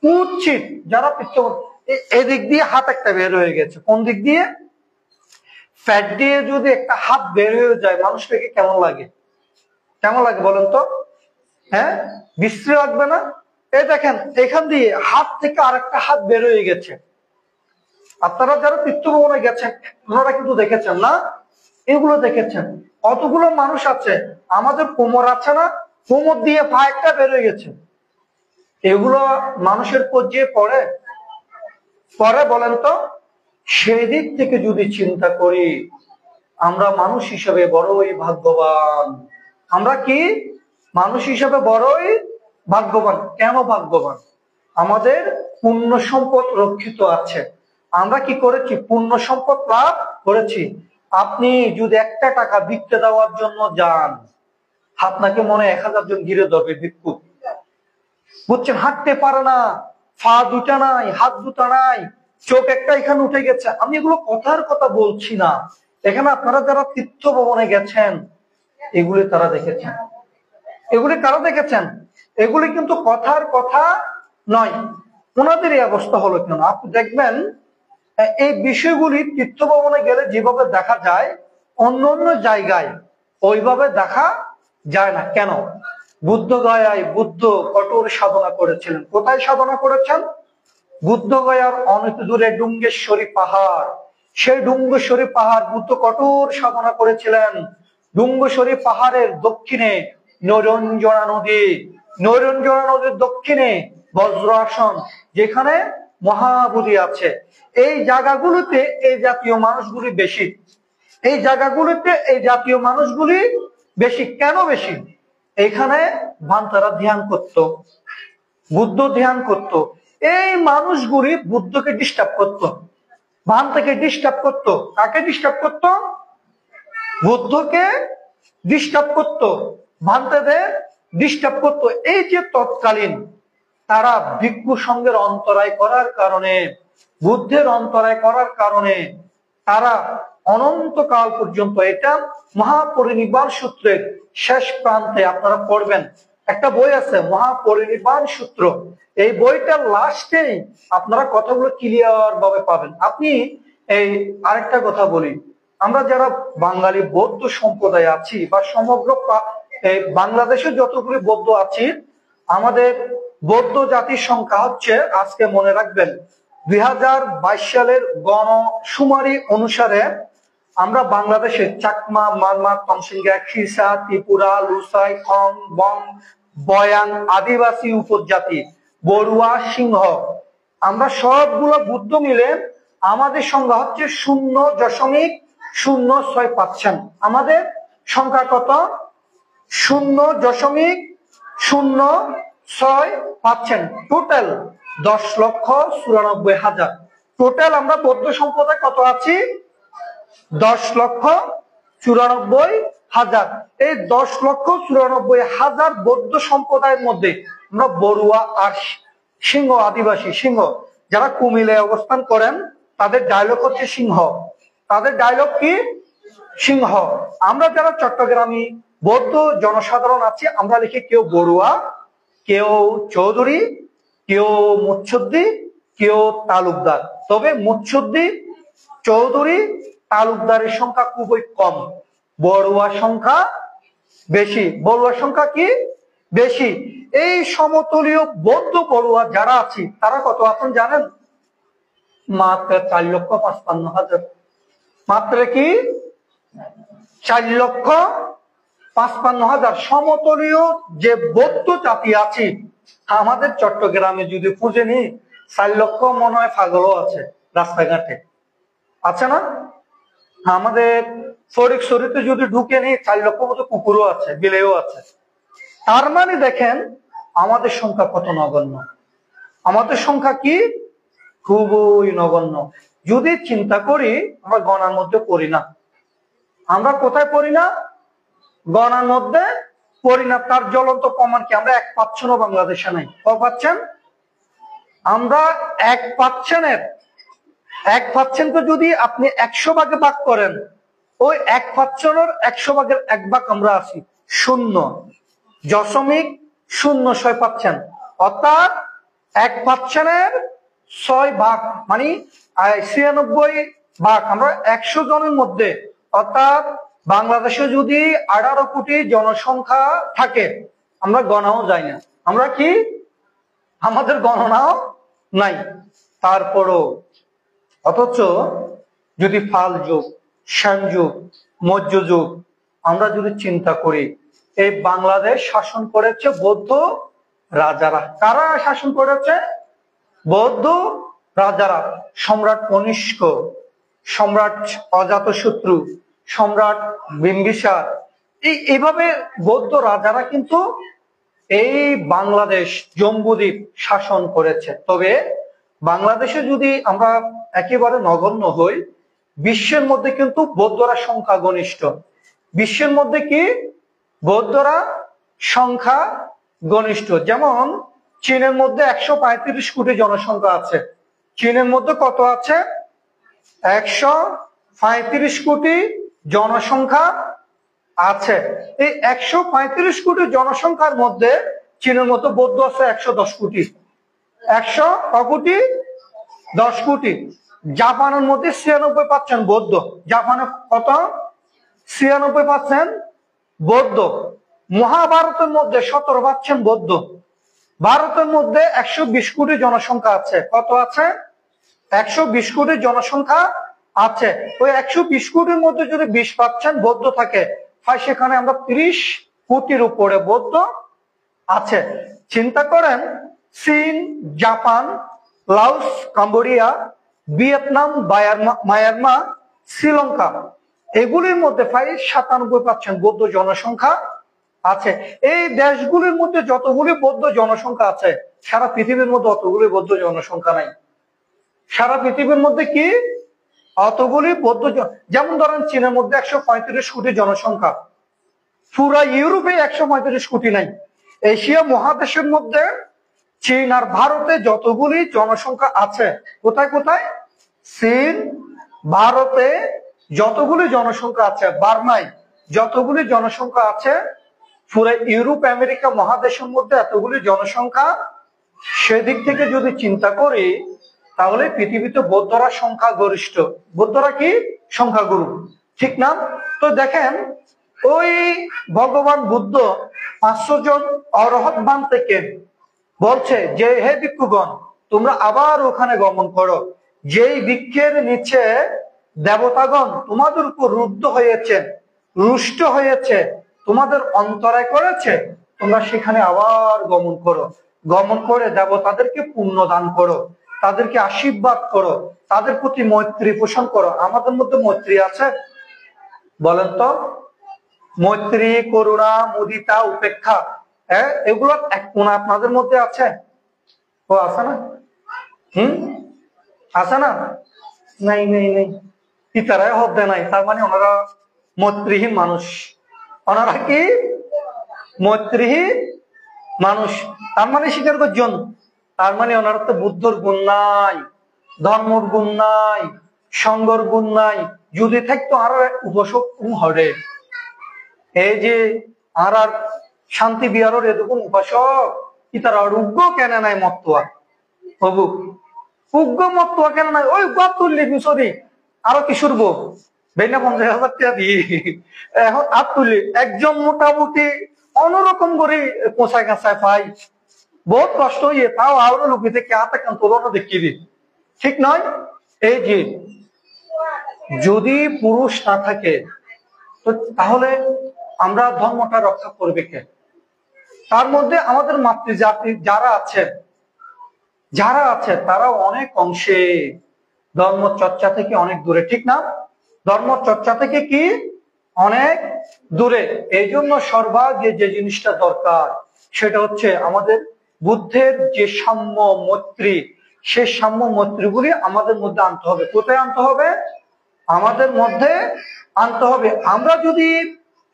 কুৎসিত। যারা তীর্থ, এদিক দিয়ে হাত একটা বের হয়ে গেছে, কোন দিক দিয়ে? ফ্যাট দিয়ে যদি একটা হাত বের হয়ে যায়, মানুষটাকে কেমন লাগে? কেমন লাগে বলেন তো? হ্যাঁ, বিশ্রী লাগবে না? এই দেখেন, এখান দিয়ে হাত থেকে আরেকটা হাত বের হয়ে গেছে। আপনারা যারা তীর্থ ভ্রমণে গেছেন, ওনারা কিন্তু দেখেছেন না? এগুলো দেখেছেন। কতগুলো মানুষ আছে, আমাদের কোমর আছে না, কোমর দিয়ে পা একটা বের হয়ে গেছে। এগুলো মানুষের পর্যায়ে পড়ে বলেন তো? সেই দিক থেকে যদি চিন্তা করি, আমরা মানুষ হিসেবে বড়ই ভাগ্যবান। আমরা কি মানুষ হিসেবে বড়ই ভাগ্যবান? কেন ভাগ্যবান? আমাদের পুণ্য সম্পদ রক্ষিত আছে। আমরা কি করেছি? পুণ্য সম্পদ লাভ করেছি। আপনি যদি একটা টাকা ভিক্ষে দেওয়ার জন্য যান, আপনাকে মনে 1000 জন ঘিরে ধরবে ভিক্ষুক, বুঝছেন? হাঁটতে পারে না, পা দুটা নাই, হাত দুটা নাই, চোখ একটা এখানে উঠে গেছে। আমি এগুলো কথার কথা বলছি না, এখানে আপনারা যারা তীর্থ ভ্রমণে গেছেন, এগুলি তারা দেখেছেন। এগুলি কারা দেখেছেন? এগুলি কিন্তু কথার কথা নয়। ওনাদের এই অবস্থা হলো কেন? আপনি দেখবেন এই বিষয়গুলি তীর্থ ভ্রমণে গেলে যেভাবে দেখা যায়, অন্য অন্য জায়গায় ওইভাবে দেখা যায় না। কেন? বুদ্ধ গয়ায় বুদ্ধ কঠোর সাধনা করেছিলেন। কোথায় সাধনা করেছেন? বুদ্ধ গয়ার অনেক দূরে ডুঙ্গেশ্বরী পাহাড়, সেই ডুঙ্গেশ্বরী পাহাড় বুদ্ধ কঠোর সাধনা করেছিলেন। ডুঙ্গেশ্বরী পাহাড়ের দক্ষিণে নৈরঞ্জনা নদী, নৈরঞ্জনা নদীর দক্ষিণে বজ্র আসন, যেখানে মহাবোধি আছে। এই জায়গাগুলোতে এই জাতীয় মানুষগুলি বেশি। এই জায়গাগুলিতে এই জাতীয় মানুষগুলি বেশি। কেন বেশি? এখানে ভান্তারা ধ্যান করত, বুদ্ধ ধ্যান করত। এই মানুষগুলি বুদ্ধকে ডিস্টার্ব করত। ভান থেকে ডিস্টার্ব করতো। কাকে ডিস্টার্ব করতো? বুদ্ধকে ডিস্টার্ব করতো, ভান্তেদের ডিস্টার্ব করতো। এই যে তৎকালীন তারা ভিক্ষু সঙ্গের অন্তরায় করার কারণে, বুদ্ধের অন্তরায় করার কারণে তারা অনন্তকাল পর্যন্ত, এটা মহাপরিনির্বাণ সূত্রের শেষ প্রান্তে আপনারা পড়বেন, একটা বই আছে মহাপরিনির্বাণ সূত্র। এই বইটার লাস্টেই আপনারা কথাগুলো ক্লিয়ার ভাবে পাবেন। আপনি এই আরেকটা কথা বলি, আমরা যারা বাঙালি বৌদ্ধ সম্প্রদায় আছি বা সমগ্র এই বাংলাদেশে যতগুলি বৌদ্ধ আছি, আমাদের বৌদ্ধ জাতির সংখ্যা হচ্ছে, আজকে মনে রাখবেন, 2022 সালের গণশুমারি অনুসারে আমরা বাংলাদেশে চাকমা, মারমা, তমসিংগা, খিরসা, ত্রিপুরা, লুসাই, খং, বং, বয়ান, আদিবাসী উপজাতি, বড়ুয়া, সিংহ, আমরা সবগুলো বুদ্ধ মিলে আমাদের সংখ্যা হচ্ছে 0.06%। আমাদের সংখ্যা কত? 0.06%। টোটাল 10,94,000। টোটাল আমরা বৌদ্ধ সম্প্রদায় কত আছি? 10,94,000। এই 10,94,000 বৌদ্ধ সম্প্রদায়ের মধ্যে আমরা বড়ুয়া আর সিংহ, আদিবাসী সিংহ, যারা কুমিল্লায় অবস্থান করেন, তাদের ডায়লগ হচ্ছে সিংহ। তাদের ডায়লগ কি? সিংহ। আমরা যারা চট্টগ্রামী বৌদ্ধ জনসাধারণ আছি, আমরা লিখি কেউ বড়ুয়া, কেউ চৌধুরী, কেউ মুচ্ছুদ্দি, কেউ তালুকদার। তবে মুচ্ছুদ্দি, চৌধুরী, তালুকদারের সংখ্যা খুবই কম, বড়ুয়ার সংখ্যা বেশি। বড়ুয়ার সংখ্যা কি? বেশি। এই সমতলীয় বৌদ্ধ বড়ুয়া যারা আছি, তারা কত আছেন জানেন? মাত্র 4,55,000। মাত্র কি? 4,55,000। সমতলীয় যে বৌদ্ধ জাতি আছে আমাদের চট্টগ্রামে যদি খুঁজে নি, 4 লক্ষ মনে হয় পাগলও আছে রাস্তাঘাটে, আছে না? আমাদের ফটিকছড়িতে যদি ঢুকে নি, 4 লক্ষ মতো কুকুরও আছে, বিলেও আছে। তার মানে দেখেন আমাদের সংখ্যা কত নগণ্য। আমাদের সংখ্যা কি? খুবই নগণ্য। যদি চিন্তা করি, আমরা গণার মধ্যে পড়ি না। আমরা কোথায় পড়ি না? গণার মধ্যে পড়ি না। তার জ্বলন্ত প্রমাণ কি? আমরা 1% বাংলাদেশে নাই। কত পাচ্ছেন? আমরা 1%কে যদি আপনি 100 ভাগে ভাগ করেন, ওই 1%-এর 100 ভাগের 1 ভাগ আমরা আছি, 0.06%। অর্থাৎ 1%-এর 6 ভাগ, মানে 96 ভাগ আমরা 100 জনের মধ্যে। অর্থাৎ বাংলাদেশে যদি 18 কোটি জনসংখ্যা থাকে, আমরা গণাও যাই না। আমরা কি? আমাদের গণনাও নাই। তারপরও অথচ যদি ফাল যুগ, শ্যাম যুগ, মৌর্য যুগ আমরা যদি চিন্তা করি, এই বাংলাদেশ শাসন করেছে বৌদ্ধ রাজারা। কারা শাসন করেছে? বৌদ্ধ রাজারা। সম্রাট কনিষ্ক, সম্রাট অজাতশত্রু, সম্রাট বিম্বিসার, এইভাবে বৌদ্ধ রাজারা কিন্তু এই বাংলাদেশ জম্বুদ্বীপ শাসন করেছে। তবে বাংলাদেশে যদি আমরা একেবারে নগণ্য হই, বিশ্বের মধ্যে কিন্তু বৌদ্ধরা সংখ্যা গনিষ্ঠ। বিশ্বের মধ্যে কি? বৌদ্ধরা সংখ্যা গনিষ্ঠ। যেমন চীনের মধ্যে 135 কোটি জনসংখ্যা আছে। চীনের মধ্যে কত আছে? 135 কোটি জনসংখ্যা আছে। এই 135 কোটি জনসংখ্যার মধ্যে চীনের মতো বৌদ্ধ আছে 110 কোটি। 100 কোটি? 10 কোটি। জাপানের মধ্যে 96% বৌদ্ধ। জাপানে কত? 96% বৌদ্ধ। মহাভারতের মধ্যে 17% বৌদ্ধ। ভারতের মধ্যে 120 কোটি জনসংখ্যা আছে। কত আছে? 120 কোটি জনসংখ্যা আছে। ওই 120 কোটির মধ্যে যদি 20% বৌদ্ধ থাকে, সেখানে আমরা 30 কোটির উপরে বৌদ্ধ আছে। চিন্তা করেন, চীন, Japan, Laos, Cambodia, Vietnam, Myanmar, Sri Lanka, এগুলির মধ্যে প্রায় 97% বৌদ্ধ জনসংখ্যা আছে। এই দেশগুলির মধ্যে যতগুলি বৌদ্ধ জনসংখ্যা আছে, সারা পৃথিবীর মধ্যে অতগুলি বৌদ্ধ জনসংখ্যা নাই। সারা পৃথিবীর মধ্যে কি? অতগুলি বৌদ্ধ, যেমন ধরেন চীনের মধ্যে 135 কোটি জনসংখ্যা, পুরা ইউরোপে 135 কোটি নাই। এশিয়া মহাদেশের মধ্যে চীন আর ভারতে যতগুলি জনসংখ্যা আছে, কোথায় কোথায়? চীন ভারতে যতগুলি জনসংখ্যা আছে, বার্মায় যতগুলি জনসংখ্যা আছে, পুরো ইউরোপ আমেরিকা মহাদেশের মধ্যে এতগুলি জনসংখ্যা। সেদিক থেকে যদি চিন্তা করি তাহলে পৃথিবীতে বৌদ্ধরা সংখ্যাগরিষ্ঠ। বৌদ্ধরা কি? সংখ্যাগুরু, ঠিক না? তো দেখেন, ওই ভগবান বুদ্ধ 500 জন অরহৎবান থেকে বলছে যে হে ভিক্ষুগণ, তোমরা আবার ওখানে গমন করো, যেই বৃক্ষের নিচে দেবতাগণ তোমাদের উপর রুদ্ধ হয়েছে, রুষ্ট হয়েছে, তোমাদের অন্তরায় করেছে, তোমরা সেখানে আবার গমন করো। গমন করে দেবতাদেরকে পুণ্য দান করো, তাদেরকে আশীর্বাদ করো, তাদের প্রতি মৈত্রী পোষণ করো। আমাদের মধ্যে মৈত্রী আছে? বলেন তো, মৈত্রী, করুণা, মুদিতা, উপেক্ষা, হ্যাঁ, এগুলো এক কোণা আপনাদের মধ্যে আছে? ও আছে না? আছে না? নাই নেই নেই, পিতারাই হদ্দে নাই। তার মানে ওনারা মৈত্রীহীন মানুষ। ওনারা কি? মৈত্রীহীন মানুষ। তার মানে স্বীকার করছেন, তার মানে ওনারা তো বুদ্ধর গুণ নাই, ধর্মর গুণ নাই, সঙ্গর গুণ নাই। যদি থাকতো আর উপাসক হরে, এই যে আর শান্তি বিহারের এরকম উপাসক, কি তারা উগ্র কেন নাই? মত্তোয়া হবু উগ্র মত্তোয়া কেন নাই? ওই গপ তুললি বিশদি আরো কি শুরবো বেনা 50,000 টাকা দিয়ে এখন আর তুলি একজন মোটামুটি অন্যরকম করে কোঁচায় কাঁচায় পাই, বহুত কষ্ট হইয়ে, তাও আরো লোকে কে আতে কেন তোলনা দেখিবি, ঠিক নয়? এই যে যদি পুরুষ না থাকে তো তাহলে আমরা ধর্মটা রক্ষা করবে কে? তার মধ্যে আমাদের মাতৃজাতি যারা আছে তারা অনেক অংশে ধর্ম চর্চা থেকে অনেক দূরে, ঠিক না? ধর্ম চর্চা থেকে কি অনেক দূরে। এই জন্য সর্বাগ্রে যে জিনিসটা দরকার সেটা হচ্ছে আমাদের বুদ্ধের যে সাম্য মৈত্রী, সে সাম্য মৈত্রীগুলি আমাদের মধ্যে আনতে হবে। কোথায় আনতে হবে? আমাদের মধ্যে আনতে হবে। আমরা যদি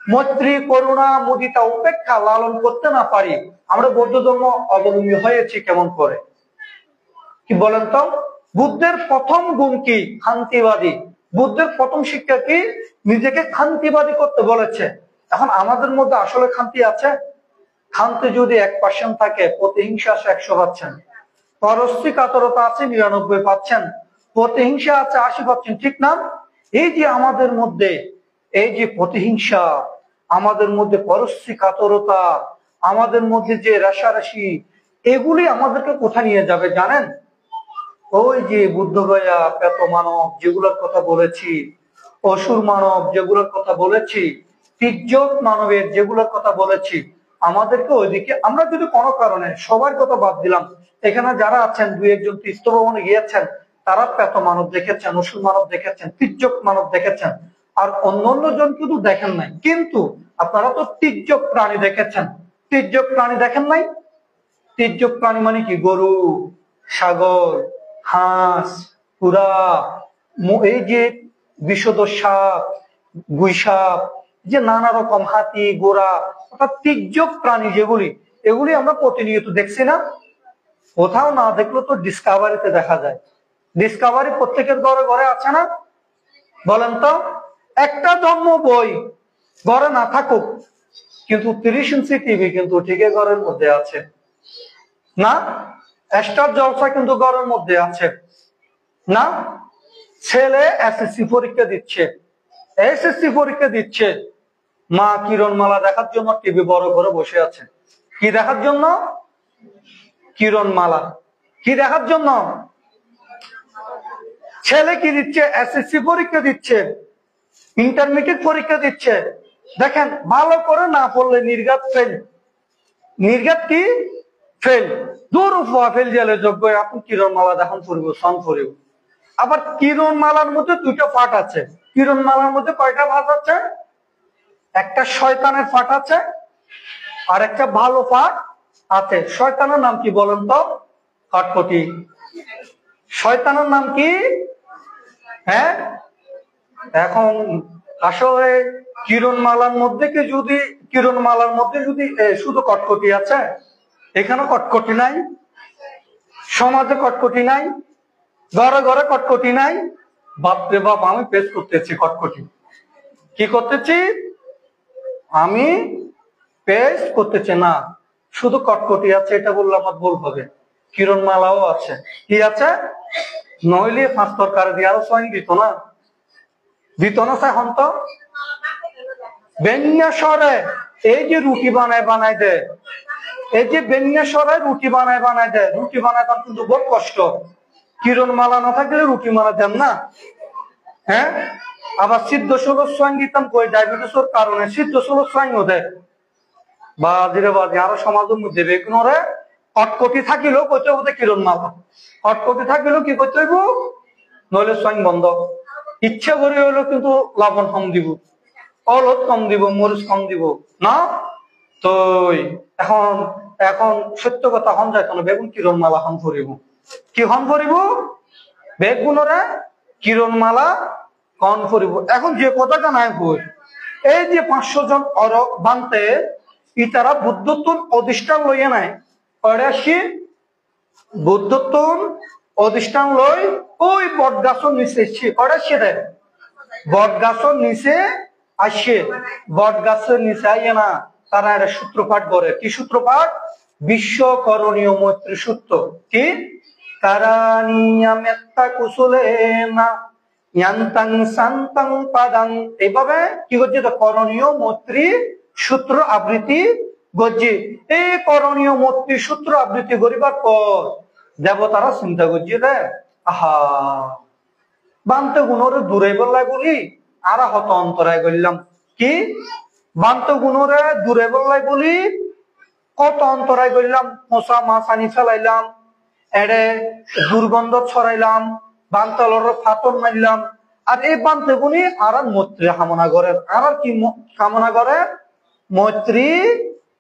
মৈত্রী, করুণা, মুদিতা, উপেক্ষা লালন করতে না পারি, আমরা বৌদ্ধ ধর্ম অবলম্বী হয়েছি কেমন করে? কি বলেন তো? বুদ্ধের প্রথম গুণ কি? শান্তিবাদী। বুদ্ধের প্রথম শিক্ষা কি? নিজেকে শান্তিবাদী করতে বলেছে। এখন আমাদের মধ্যে আসলে শান্তি আছে? শান্তি যদি 1% থাকে, প্রতিহিংসা আছে 100%, পরশ্রী কাতরতা আছে 99%, প্রতিহিংসা আছে 80%, ঠিক না? এই যে আমাদের মধ্যে এই যে প্রতিহিংসা, আমাদের মধ্যে পরশ্রী কাতরতা, আমাদের মধ্যে যে রেষারেষি, এগুলি আমাদেরকে কোথায় নিয়ে যাবে জানেন? ওই যে বুদ্ধ গয়া, পেত মানব যেগুলোর কথা বলেছি, অসুর মানব যেগুলোর কথা বলেছি, তির্যক মানবের যেগুলোর কথা বলেছি, আমাদেরকে ওইদিকে, আমরা যদি কোনো কারণে সবার কথা বাদ দিলাম, এখানে যারা আছেন 2-1 জন তীর্থ ভ্রমণে গিয়েছেন, তারা পেত মানব দেখেছেন, অসুর মানব দেখেছেন, তির্যক মানব দেখেছেন, আর অন্য জন কিন্তু দেখেন নাই। কিন্তু আপনারা তো তির্যক প্রাণী দেখেছেন, তির্যক প্রাণী দেখেন নাই? তির্যক প্রাণী মানে কি? গরু, ছাগল, হাঁস, পুরা, এই যে বিষধ সাপ, গুইসাপ, যে নানা রকম হাতি, ঘোড়া, অর্থাৎ তির্যক প্রাণী যেগুলি, এগুলি আমরা প্রতিনিয়ত দেখছি না? কোথাও না দেখলেও তো ডিসকভারিতে দেখা যায়। ডিসকভারি প্রত্যেকের ঘরে ঘরে আছে না? বলেন তো, একটা জন্ম বই ঘরে না থাকুক, কিন্তু 30 ইঞ্চি টিভি কিন্তু ঠিকই ঘরের মধ্যে আছে না? স্টার জলসা কিন্তু ঘরের মধ্যে আছে না? ছেলে এসএসসি পরীক্ষা দিচ্ছে, এসএসসি পরীক্ষা দিচ্ছে, মা কিরণমালা দেখার জন্য টিভি বড় করে বসে আছে। কি দেখার জন্য? কিরণমালা। কি দেখার জন্য? ছেলে কি দিচ্ছে? এসএসসি পরীক্ষা দিচ্ছে, ইন্টারমিডিয়েট পরীক্ষা দিচ্ছে। দেখেন, ভালো করে না পড়লে নির্ঘাত ফেল। নির্ঘাত কি? ফেল। দূর ফেল জেলে যোগ্য। এখন কিরণমালা দেখান পড়ব, সন পড়ব। আবার কিরণমালার মধ্যে 2টা পাঠ আছে। কিরণমালার মধ্যে কয়টা ভাগ আছে? একটা শয়তানের পাঠ আছে, আর একটা ভালো পাঠ আছে। শয়তানের নাম কি বলেন তো? খটখটি। শয়তানের নাম কি? হ্যাঁ, এখন আসলে কিরণমালার মধ্যে যদি শুধু কটকটি আছে, এখানে কটকটি নাই, সমাজে কটকটি নাই, ঘরে ঘরে কটকটি নাই। বাপরে বাপ, আমি পেশ করতেছি কটকটি। কি করতেছি আমি? পেশ করতেছি না, শুধু কটকটি আছে এটা বললে আমার ভুল হবে। কিরণমালাও আছে। কি আছে? নইলে 5 তরকারি দিয়ে আরো সয়ন দিত না, চাই হন্ত বেন্যাসরে এই যে রুটি বানায় দেয়, এই যে বেন্যাসরে রুটি বানায় দেয়, রুটি বানাইতাম কিন্তু বড় কষ্ট। কিরণমালা না থাকলে রুটি দেন না। হ্যাঁ, আবার সিদ্ধ ষোলো সোয়াইন দিতাম কই, ডায়াবেটিসের কারণে সিদ্ধ ষোলো সোয়াইন দেয়। বাজে আরো সমাজের মধ্যে বেগুনরে কটকটি থাকিলেও কইতে হবে কিরণমালা, কটকটি থাকিলেও কি করতে হইব, নইলে সোয়াইন বন্ধ। ইচ্ছা করে হইলেও কিন্তু লবণ কম দিব, হলুদ কম দিব, মরিচ কম দিব না। তো এখন এখন সত্য কথা হন যায় কেন, বেগুন কিরণমালা হন করিব, কি হন করিব, বেগুনরে কিরণমালা কন করিব। এখন যে কথাটা নাই কই, এই যে 500 জন বানতে ইতারা বুদ্ধত্ব অধিষ্ঠান লইয়া নাই, অড়াশি বুদ্ধত্ব অধিষ্ঠান লই ওই বট গাছর নিচে অড়াশি দেয়, বট গাছর নিচে আসে, বট গাছের নিচে আইয়া না তারা একটা সূত্রপাঠ করে। কি সূত্রপাঠ? বিশ্ব করণীয় মৈত্রী সূত্র। কি? কারানিয়া মেত্তা কুশলে না ইয়ান্তাং শান্তাং পাদাং। এইভাবে কি করছে? করণীয় মৈত্রী সূত্র আবৃত্তি গজ্জি। এই করণীয় মৈত্রী সূত্র আবৃত্তি করিবার পর দেবতারা চিন্তা করছে রে, আহা বান্ত গুণরে দূরে বললাই বলি আর হত অন্তরায় করলাম। কি? বান্ত গুণরে দূরে বললাই বলি কত অন্তরায় করলাম, মশা মাছ আনি ফেলাইলাম, এড়ে দুর্গন্ধ ছড়াইলাম, বান্তলর ফাতর মারলাম। আর এই বান্তে গুণি আর মৈত্রী কামনা করে, আর কি কামনা করে? মৈত্রী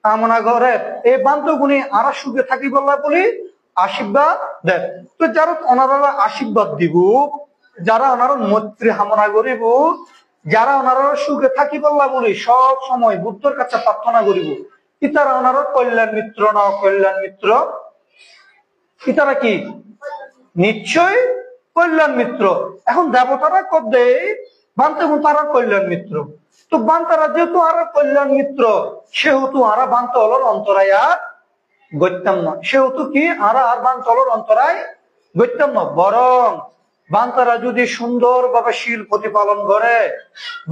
কামনা করে। এই বান্ত গুণি আর সুখে থাকি বললাই বলি আশীর্বাদ দেয়। তো যারা ওনারা আশীর্বাদ দিব, যারা ওনারা মৈত্রী কামনা করিব, যারা ওনারা সুখে থাকি বললা বলি সব সময় বুদ্ধর কাছে প্রার্থনা করিব, ইতারা ওনারা কল্যাণ মিত্র না কল্যাণ মিত্র? ইতারা কি? নিশ্চয় কল্যাণ মিত্র। এখন দেবতারা কবে বান্তে তারা কল্যাণ মিত্র। তো বান্তারা যেহেতু আর কল্যাণ মিত্র, সেহেতু আর বান্তলর অন্তরায় আর গত্যম না, সেহেতু কি আর বান্তলর অন্তরায় গত্যম না। বরং বান্তারা যদি সুন্দরভাবে শীল প্রতিপালন করে,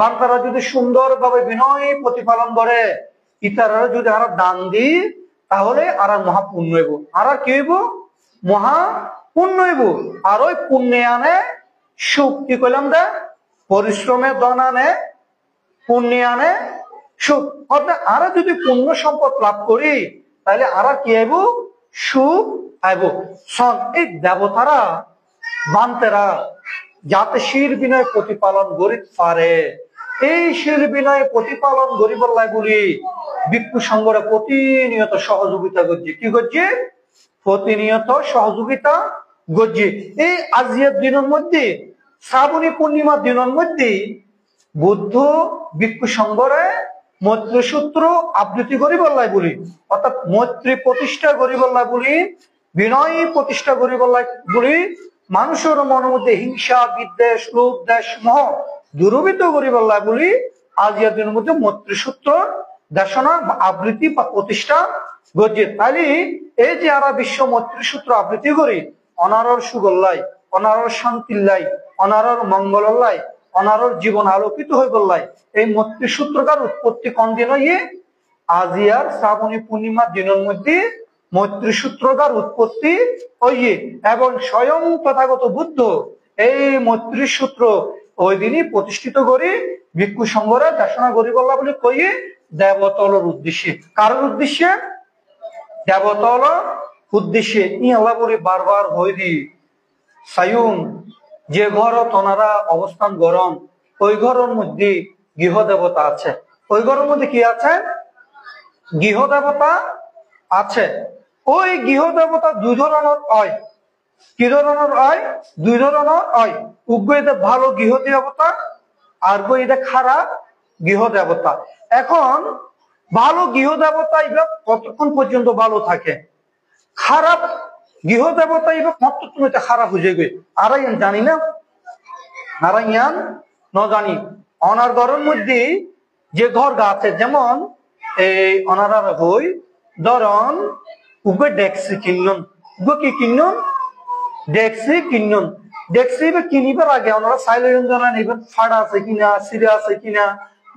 বান্তারা যদি সুন্দরভাবে বিনয় প্রতিপালন করে, ইতারা যদি আর দান দি, তাহলে আর মহাপুণ্য হইব। আর কি হইব? মহাপুণ্য হইব। আর ওই পুণ্যে আনে সুখ। কি কইলাম? দে পরিশ্রমে ধন আনে, পুণ্যে আনে সুখ। অর্থাৎ আর যদি পুণ্য সম্পদ লাভ করি, তাহলে আর কি আইব? সুখ আইব। এই দেবতারা বান্তেরা যাতে শির বিনয় প্রতিপালন করিতে পারে, এই শির বিনয় প্রতিপালন করিবার লাই বলি ভিক্ষু সংঘরা প্রতিনিয়ত সহযোগিতা করছে। কি করছে? প্রতিনিয়ত সহযোগিতা করছে। এই আজিয়ার দিনের মধ্যে, শ্রাবণী পূর্ণিমার দিনের মধ্যে বুদ্ধ ভিক্ষু সংঘরে মৈত্রী সূত্র আবৃত্তি করিবার লাই বলি, অর্থাৎ মৈত্রী প্রতিষ্ঠা করিবার লাই বলি, বিনয় প্রতিষ্ঠা করিবার লাই বলি, মানুষের মনের মধ্যে হিংসা বিদ্বেষ লোভ দেশ মোহ দূরীভূত করিবার লাই বলি আজিয়ার দিনের মধ্যে মৈত্রী সূত্র দেশনা আবৃত্তি বা প্রতিষ্ঠা করছে। তাইলে এই যে আমরা বিশ্ব মৈত্রী সূত্র আবৃত্তি করি, অনারর সুগল্লাই, অনারর শান্তিল্লাই, অনারর মঙ্গলল্লাই, অনারর জীবন আলোকিত হয়ে বললাই, এই মৈত্রী সূত্রকার উৎপত্তি কোন দিন হইয়ে? আজিয়ার শ্রাবণী পূর্ণিমার দিনের মধ্যে মৈত্রী সূত্রকার উৎপত্তি হইয়ে, এবং স্বয়ং তথাগত বুদ্ধ এই মৈত্রী সূত্র ওই দিনই প্রতিষ্ঠিত করি ভিক্ষু সংঘরা দেশনা করি বললা বলে কইয়ে দেবতলর উদ্দেশ্যে। কারোর উদ্দেশ্যে? দেবতল উদ্দেশ্যে। ই আল্লাহ বলি বারবার হইরি সায়ুন, যে ঘর তোনারা অবস্থান গরম, ওই ঘরের মধ্যে গৃহ দেবতা আছে। ওই ঘরের মধ্যে কি আছে? গৃহ দেবতা আছে। ওই গৃহ দেবতা দুই ধরনের হয়। কি ধরনের হয়? দুই ধরনের হয়। উগ্র এটা ভালো গৃহ দেবতা, আর এটা খারাপ গৃহ দেবতা। এখন ভালো গৃহ দেবতা এগুলো কতক্ষণ পর্যন্ত ভালো থাকে, খারাপ গৃহ দেবতা এগুলো কতক্ষণ এটা খারাপ হয়ে যাবে আর জানি না, আর ন জানি। অনার ঘরের মধ্যে যে ঘর আছে, যেমন এই অনারার হই ধরন উগ্র ডেক্সি কিনুন, উগ্র কি কিনুন? ডেক্সি কিনুন। ডেক্সি কিনিবার আগে ওনারা সাইলেন জানা নেবেন, ফাড়া আছে কিনা, সিরে আছে কিনা,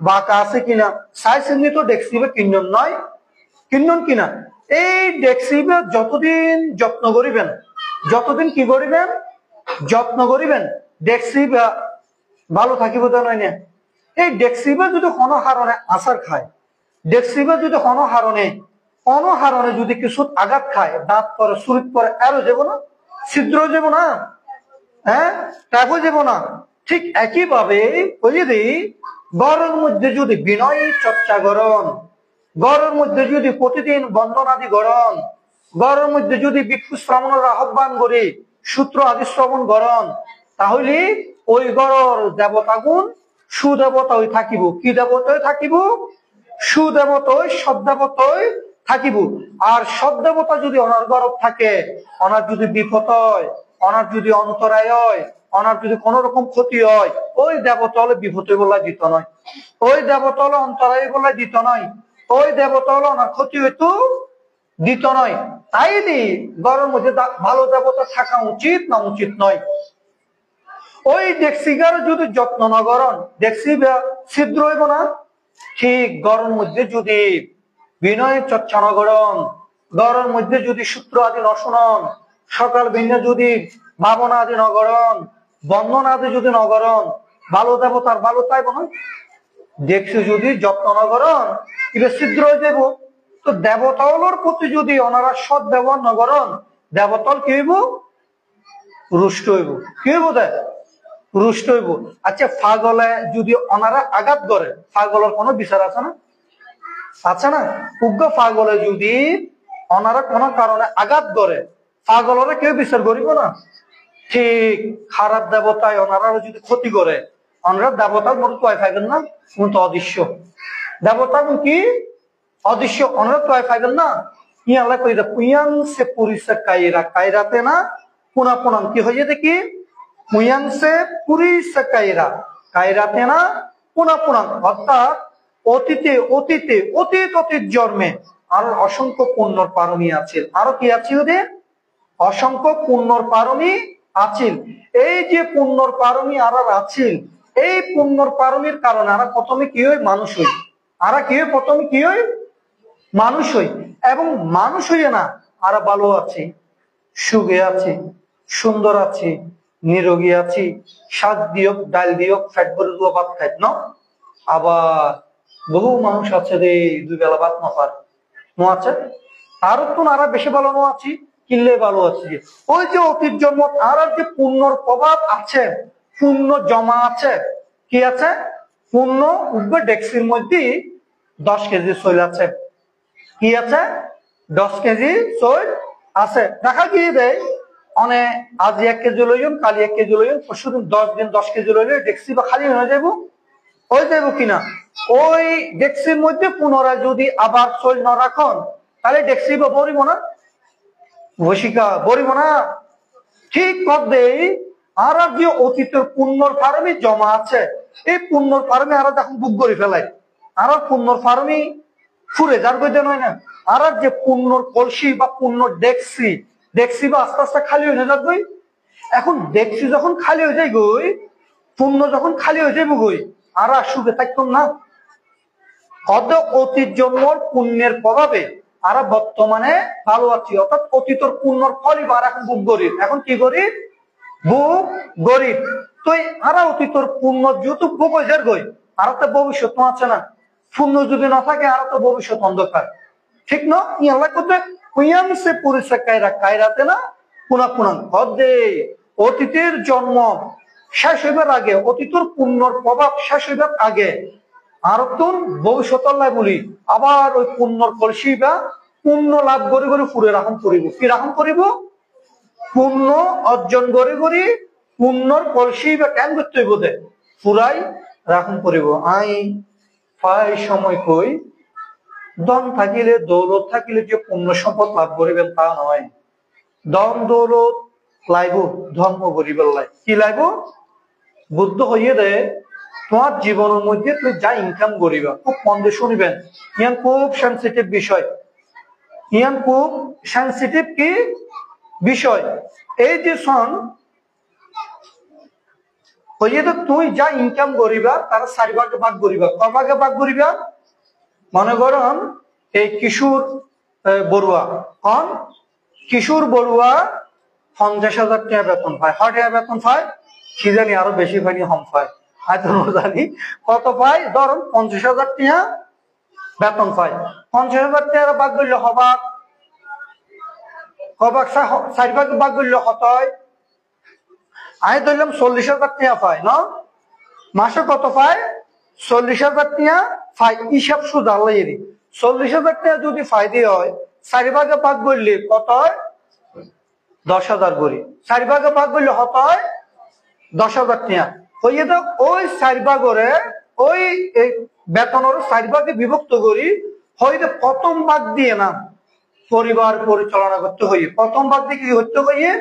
বাঁকা আছে কিনা, সাই চিহ্নি তো ডেক্সি কিনুন নয়, কিনুন কিনা। এই ডেক্সি যতদিন যত্ন করিবেন, যতদিন কি করিবেন? যত্ন করিবেন, ডেক্সি ভালো থাকিব তো নয় না। এই ডেক্সিবা যদি কোনো হারণে আচার খায়, ডেক্সিবা যদি কোনো হারণে যদি কিছু আঘাত খায়, দাঁত পরে, চুরিত পরে, আরো যাব না, ছিদ্র যাব না, হ্যাঁ, ট্যাপও যাব না। ঠিক একইভাবে ওই যদি গড়ের মধ্যে যদি বিনয় চর্চা করন, গড়ের মধ্যে যদি প্রতিদিন বন্দনাদি করন, গড়ের মধ্যে যদি ভিক্ষু শ্রমণের আহ্বান করে সূত্র আদি শ্রবণ করন, তাহলে ওই গড়ের দেবতাগুণ সুদেবতাই থাকিব। কি দেবতাই থাকিব? সুদেবতাই, সদ্দেবতাই থাকিব। আর সদ্দেবতা যদি অনার গরব থাকে, অনার যদি বিপদ হয়, অনার যদি অন্তরায় হয়, অনার যদি কোন রকম ক্ষতি হয়, ওই দেবতা হলে বিপদ বলা দিত নয়, ওই দেবতা হলে অন্তরায় বলা দিত নয়, ওই দেবতা হলে ওনার ক্ষতি হইতো দিত নয়। তাই গড়ের মধ্যে ভালো দেবতা থাকা উচিত না উচিত নয়? ওই ডেক্সিগার যদি যত্ন না করেন, ডেক্সি ছিদ্র হইব না। ঠিক গড়ের মধ্যে যদি বিনয় চর্চা না করেন, গড়ের মধ্যে যদি সূত্র আদি ন শুনন, সকাল ভিন্ন যদি ভাবনা আদি ন করেন, বন্ধন আদি যদি ন করেন, ভালো দেবতার ভালো তাইব না। ডেক্সি যদি যত্ন না করেন, এটা ছিদ্র হয়ে যাব। তো দেবতাওয়ালোর প্রতি যদি ওনারা সৎ ব্যবহার না করেন, দেবতাল কি হইব? রুষ্ট হইব। কি হইব? দেয় রুষ্ট হইব। আচ্ছা, ফাগলে যদি ওনারা আঘাত করে, ফাগলের কোনো বিচার আছে না? আছে না? উগ্র ফাগলে যদি ওনারা কোনো কারণে আঘাত করে, ফাগলরে কেউ বিচার করিব না। ঠিক খারাপ দেবতায় ওনারা যদি ক্ষতি করে, ওনারা দেবতার মতো তোয়াই পাইবেন না, তো অদৃশ্য দেবতা কি অদৃশ্য, ওনারা তোয়াই পাইবেন না। ইয়ালা কই দা পুয়াং সে পুরিসা কাইরা, কাইরাতে না পুনা পুনাম কি হয়ে দেখি, পুয়াং সে পুরিসা কাইরা, কাইরাতে না পুনা পুনাম। অর্থাৎ অতীতে অতীতে অতীত অতীত জন্মে আর অসংখ্য পুণ্যর পারণী আছে। আরো কি আছে ওদের? অসংখ্য পুণ্যর পারণী আছিল। এই যে পুণ্যর পারণী আর আছিল, এই পুণ্যর পারণীর কারণে আর প্রথমে কি হয়? মানুষ হই। আর কি হয়? প্রথমে কি হয়? মানুষ হই। এবং মানুষ হইয়ে না আর ভালো আছে, সুখে আছে, সুন্দর আছে, নিরোগী আছি, শাক দিয়ক, ডাল দিয়ক, ফ্যাট করে দেওয়া ভাত খাই না। আবার বহু মানুষ আছে রে দুই বেলা ভাত না পার নো আছে, আরো তো আর বেশি ভালো নো আছি, কিনলে ভালো আছে। ওই যে অতীত জন্ম আর যে পুণ্যর প্রভাব আছে, পুণ্য জমা আছে। কি আছে? পুণ্য উঠবে ডেক্সির মধ্যে 10 কেজি সইল আছে। কি আছে? 10 কেজি সইল আছে। দেখা গিয়ে দেয় অনেক, আজ 1 কেজি লইম, কালি 1 কেজি লইম, পরশুদিন 10 দিন 10 কেজি লইলে ডেক্সি বা খালি হয়ে যাবো, হয়ে যাবো কিনা। ওই ডেক্সির মধ্যে পুনরায় যদি আবার সইল না রাখন, তাহলে ডেক্সি বা বরিব না, বসিকা বরিব না। ঠিক পদে আর যে অতীতের পুণ্যর ফার্মে জমা আছে, এই পুণ্যর ফার্মে আর যখন বুক করে ফেলায়, আর পুণ্যর ফার্মে ফুরে যার বইতে নয় না। আর যে পুণ্যর কলসি বা পুণ্য ডেক্সি, ডেক্সি বা আস্তে আস্তে খালি হয়ে যাবে। এখন ডেক্সি যখন খালি হয়ে যায় গই, পুণ্য যখন খালি হয়ে যাবে গই, আর সুখে থাকতাম না। অতীত জন্মর পুণ্যের প্রভাবে আর বর্তমানে ভালো আছি। অর্থাৎ অতীতর পুণ্যর ফলই আর এখন বুক গরিব। এখন কি গরিব? বুক গরিব। তো আর অতীতর পুণ্য যেহেতু বুক হয়ে যার গই, আর তো ভবিষ্যৎ আছে না। পুণ্য যদি না থাকে আর তো ভবিষ্যৎ অন্ধকার, ঠিক না? ইয়াল্লা করতে কুইয়াম সে পুরিসা কায়রা, কায়রাতে না পুনা পুনাং। হদে অতীতের জন্ম শেষ হইবার আগে, অতীতর পুণ্যর প্রভাব শেষ হইবার আগে আর তুন ভবিষ্যৎ বলি আবার ওই পুণ্যর কলসি বা পুণ্য লাভ করে করে ফুরে রাখন করিব। কি রাখন করিব? পুণ্য অর্জন করে করি পুণ্যর কলসি বা কেন করতে হইব দে পুরাই রাখুন করিব। আই ফাই সময় কই ধন থাকিলে দৌলত থাকিলে যে পুণ্য সম্পদ লাভ করিবেন তা নয়। ধন দৌলত লাইব ধর্ম করিবার লাই কি লাইব বুদ্ধ হইয়ে দে তোমার জীবনের মধ্যে তুমি যা ইনকাম করিবা খুব মন দিয়ে শুনিবেন। ইয়ান খুব সেন্সিটিভ বিষয়, ইয়ান খুব সেন্সিটিভ কি বিষয়। এই যে সন হইয়ে তো তুই যা ইনকাম করিবা তার 4 ভাগে ভাগ করিবা। ক ভাগে ভাগ করিবা? মনে করেন এই কিশোর বড়ুয়া কন কিশোর বড়ুয়া 50,000 টাকা বেতন পায়। হয় টাকা বেতন পায় কি জানি আরো বেশি পাইনি কম পায় হয়তো জানি কত পায়। ধরুন 50,000 টাকা বেতন পায়। 50,000 টাকা ভাগ করলে হবাক হবাক 4 ভাগে ভাগ করলে কত হয়? আমি ধরলাম 40,000 টাকা পায় না মাসে কত পায়? 40,000 টাকা পায়। হিসাব সুদা লাইরি 40,000 টাকা যদি ফায়দে হয় 4 ভাগে ভাগ করলে কত হয়? 10,000 করি। 4 ভাগে ভাগ করলে কত হয়? 10,000 টাকা হইয়ে তো ওই 4 ভাগরে ওই বেতনের 4 ভাগে বিভক্ত করি হইতে প্রথম ভাগ দিয়ে না পরিবার পরিচালনা করতে হইয়ে প্রথম ভাগ দিয়ে কি করতে হইয়ে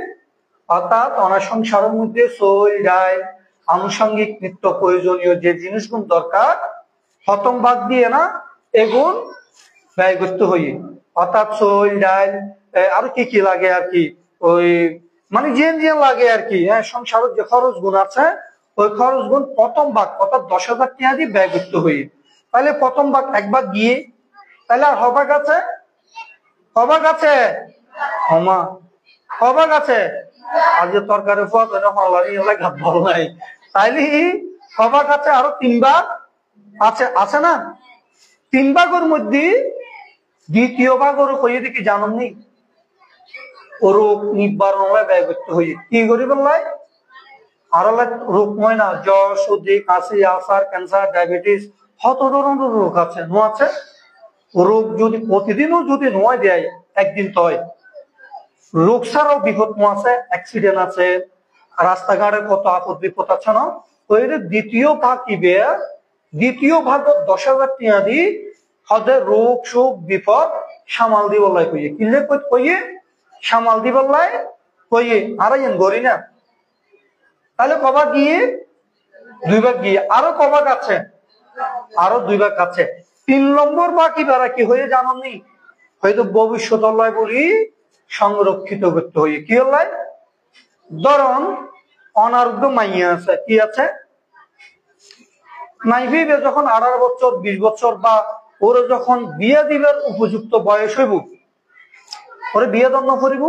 অর্থাৎ অনার সংসারের মধ্যে সই ডাল আনুষঙ্গিক নিত্য প্রয়োজনীয় যে জিনিসগুলো দরকার প্রথম ভাগ দিয়ে না এগুন ব্যয় করতে হইয়ে। অর্থাৎ সই ডাল আরো কি কি লাগে আর কি ওই মানে যে যে লাগে আর কি হ্যাঁ সংসারের যে খরচ গুণ আছে ওই খরচ গুণ প্রথম ভাগ অর্থাৎ 10,000 টাকা দিয়ে ব্যয় করতে হইয়ে। তাহলে প্রথম ভাগ এক ভাগ গিয়ে তাহলে আর হবাক আছে হবাক আছে হমা হবাক আছে আর যে তরকারি ভালো নাই তাইলে হবাক আছে আরো 3 ভাগ আছে আছে না 3 ভাগের মধ্যে দ্বিতীয় ভাগ ওর কইয়ে দেখি জানেননি রোগ নিবারণ ব্যয় করতে হইয়ে কি করিব লাই আর রোগ হয় না জ্বর সর্দি কাশি আলসার ক্যান্সার ডায়াবেটিস কত ধরনের রোগ আছে নো আছে রোগ যদি প্রতিদিনও যদি নোয় দেয় একদিন তয় রোগ ছাড়াও বিপদ আছে অ্যাক্সিডেন্ট আছে রাস্তাঘাটের কত আপদ বিপদ আছে না ওই দ্বিতীয় ভাগ ইবে দ্বিতীয় ভাগ 10,000 টাকা দি হদে রোগ সুখ বিপদ সামাল দিব লাই কইয়ে কিনলে কইয়ে সামাল দিব লাই কইয়ে আর এন গরি না তাহলে কবা গিয়ে 2 ভাগ গিয়ে আরো কবাক আছে আরো 2 ভাগ আছে 3 নম্বর বাকি বেড়া কি হয়ে জানেননি হয়তো ভবিষ্যৎ অল্লায় বলি সংরক্ষিত করতে হইয়ে কি হল্লাই ধরুন অনারোগ্য মাইয়া আছে কি আছে মাইভিবে যখন 18 বছর 20 বছর বা ওরা যখন বিয়ে দিবার উপযুক্ত বয়স হইব ওরে বিয়ে দণ্ড করিব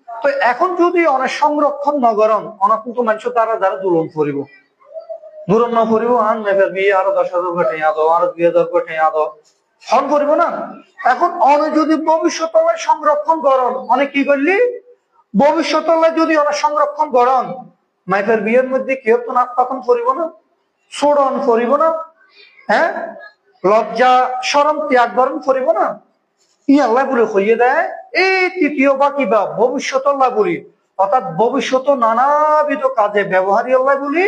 তো এখন যদি অনেক সংরক্ষণ নগরণ অনেক কিন্তু মানুষ তারা যারা দুলন করিব দুলন না করিব আন নেবের বিয়ে আরো 10,000 ঘটে আদো আরো 2,000 ঘটে আদো ফোন করিব না এখন অনেক যদি ভবিষ্যৎ সংরক্ষণ করন অনেক কি করলি ভবিষ্যৎ যদি অনেক সংরক্ষণ করন মাইফের বিয়ের মধ্যে কেউ তো নাক তখন করিব না ছোড়ন করিব না হ্যাঁ লজ্জা শরম ত্যাগ বরণ করিব না ই আল্লাহ বলে হইয়ে দেয় এই তৃতীয় বা কিবা ভবিষ্যৎ আল্লাহ বলি অর্থাৎ ভবিষ্যৎ নানাবিধ কাজে ব্যবহারী আল্লাহ বলি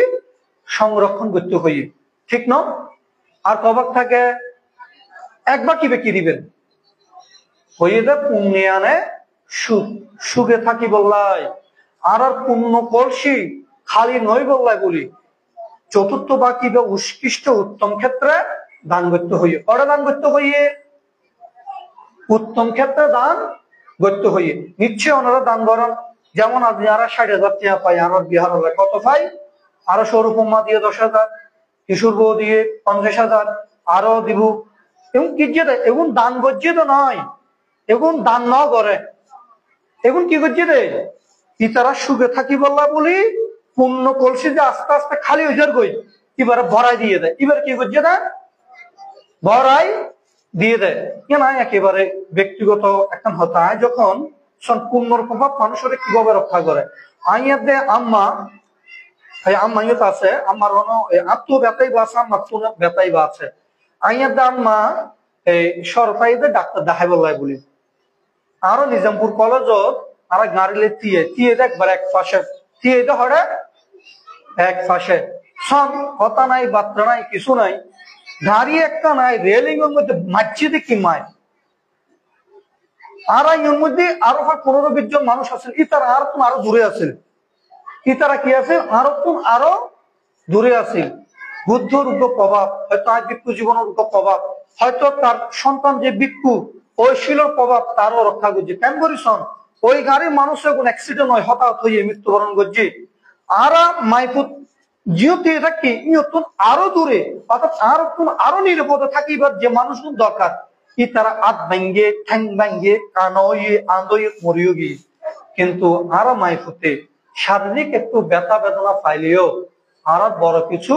সংরক্ষণ করতে হইয়ে ঠিক না আর কবাক থাকে একবার কিবে কি দিবেন হইয়ে দেয় পুণ্যে আনে সুখ সুখে থাকি বললাই আর আর পুণ্য কলসি খালি নয় বললাই বলি চতুর্থ বা কিবা উৎকৃষ্ট উত্তম ক্ষেত্রে দান করতে হইয়ে কটা দান করতে হইয়ে উত্তম ক্ষেত্রে দান করতে হইয়ে নিশ্চয় ওনারা দান করেন যেমন আপনি আর 60,000 টাকা পাই আর বিহার হলে কত পাই আরো সৌরপমা দিয়ে 10,000 কিশোর বউ দিয়ে 50,000 আরো দিব এবং কি যে এগুন দান করছে তো নয় এগুন দান ন করে এগুন কি করছে রে তারা সুখে থাকি বললা বলি পূর্ণ কলসি যে আস্তে আস্তে খালি হয়ে যার গই এবারে ভরাই দিয়ে দেয় এবার কি করছে না ভরাই দিয়ে দেয় না একেবারে ব্যক্তিগত এখন হতা যখন সম্পূর্ণ প্রভাব মানুষের কিভাবে রক্ষা করে আইয়াতে আম্মা আম্মাইয়ত আছে আমার আত্ম ব্যথাই বা আছে আমার তো ব্যথাই বা আছে আইয়াতে আম্মা এই সরকারিতে ডাক্তার দেখাই বলাই বলি আরো নিজামপুর কলেজত আর গাড়িলে তিয়ে তিয়ে দেখবার এক পাশে তিয়ে তো হরে এক পাশে সব কথা নাই বার্তা নাই কিছু নাই গাড়ি একটা নাই রেলিং এর মধ্যে মারছি দেখি মায় আর এর মধ্যে আরো 15-20 জন মানুষ আছেন ইতারা আর তুমি আরো দূরে আছেন ইতারা কি আছে আরো দূরে আছে বুদ্ধর উপর প্রভাব হয়তো আজ ভিক্ষু জীবনের উপর প্রভাব হয়তো তার সন্তান যে ভিক্ষু ওই শিলর প্রভাব তারও রক্ষা করছে কেন করিস ওই গাড়ির মানুষের কোন অ্যাক্সিডেন্ট হয় হঠাৎ হয়ে মৃত্যুবরণ করছে আর মাইপুত যেহেতু এটা কি আরো দূরে অর্থাৎ আরো নিরাপদে থাকিবার যে মানুষগুলো দরকার ই তারা হাত ভাঙ্গে ঠ্যাং ভাঙ্গে কানয়ে আন্দোয়ে মরিও গিয়ে কিন্তু আরো মাইপুতে শারীরিক একটু ব্যথা বেদনা পাইলেও আর বড় কিছু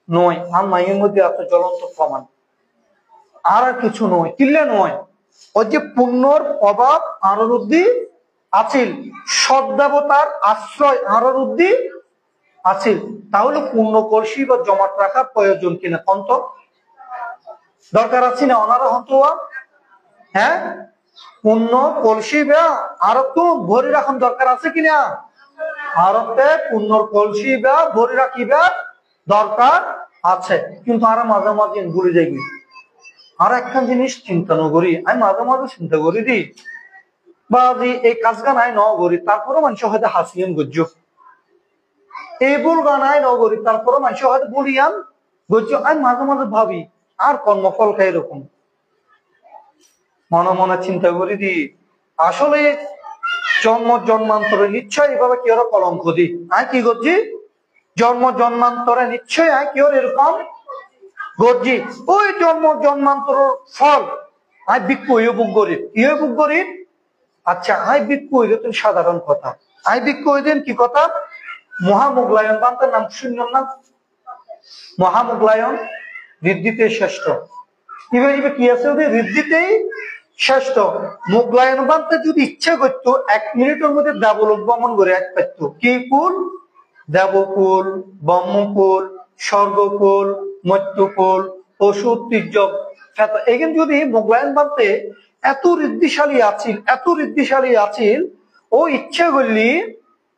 নয় আর মাইয়ের মধ্যে আছে জ্বলন্ত প্রমাণ আর কিছু নয় কিল্লে নয় ওই যে পুণ্যর প্রভাব আরোরুদ্ধি আছিল সদ্দেবতার আশ্রয় আরোরুদ্ধি আছিল তাহলে পূর্ণ কলসি বা জমাট রাখার প্রয়োজন কিনা কন্ত দরকার আছে না অনারা হতো হ্যাঁ পূর্ণ কলসি বা আর তো ভরি রাখার দরকার আছে কিনা ভারতে পূর্ণ কলসি বা ভরি রাখিবা দরকার আছে কিন্তু আর মাঝে মাঝে ভুলে যাই আর একটা জিনিস চিন্তা ন করি আমি মাঝে মাঝে চিন্তা করি দি বা এই কাজ গান আয় ন করি তারপরে মানুষ হয়তো হাসিয়ান গজ্জ এই ভুল গান আয় ন করি তারপরে মানুষ হয়তো বলিয়ান গজ্জ আমি মাঝে মাঝে ভাবি আর কর্মফল খাই এরকম মনে মনে চিন্তা করি দি আসলে জন্ম জন্মান্তরে নিশ্চয় এইভাবে কি ওরা কলঙ্ক দি আয় কি করছি জন্ম জন্মান্তরে নিশ্চয় আয় কি ওর এরকম গর্জি ওই জন্ম জন্মান্তর ফল আয় ভিক্ষু বুক গরিব বুক গরিব আচ্ছা আয় ভিক্ষু তো সাধারণ কথা আয় ভিক্ষু দিন কি কথা মহামুগলায়ন বান্তার নাম শুনলাম না মহামুগলায়ন ঋদ্ধিতে শ্রেষ্ঠ এবার কি আছে ওদের ঋদ্ধিতেই শ্রেষ্ঠ মুগলায়ন বান্তে যদি ইচ্ছে করতো 1 মিনিটের মধ্যে দেবলোক ভ্রমণ করে এক পাইতো কি কুল দেবকুল ব্রহ্মকুল স্বর্গকুল মত্যকুল পশু তির্যক এখানে যদি মুগলায়ন বান্তে এত ঋদ্ধিশালী আছিল ও ইচ্ছে করলি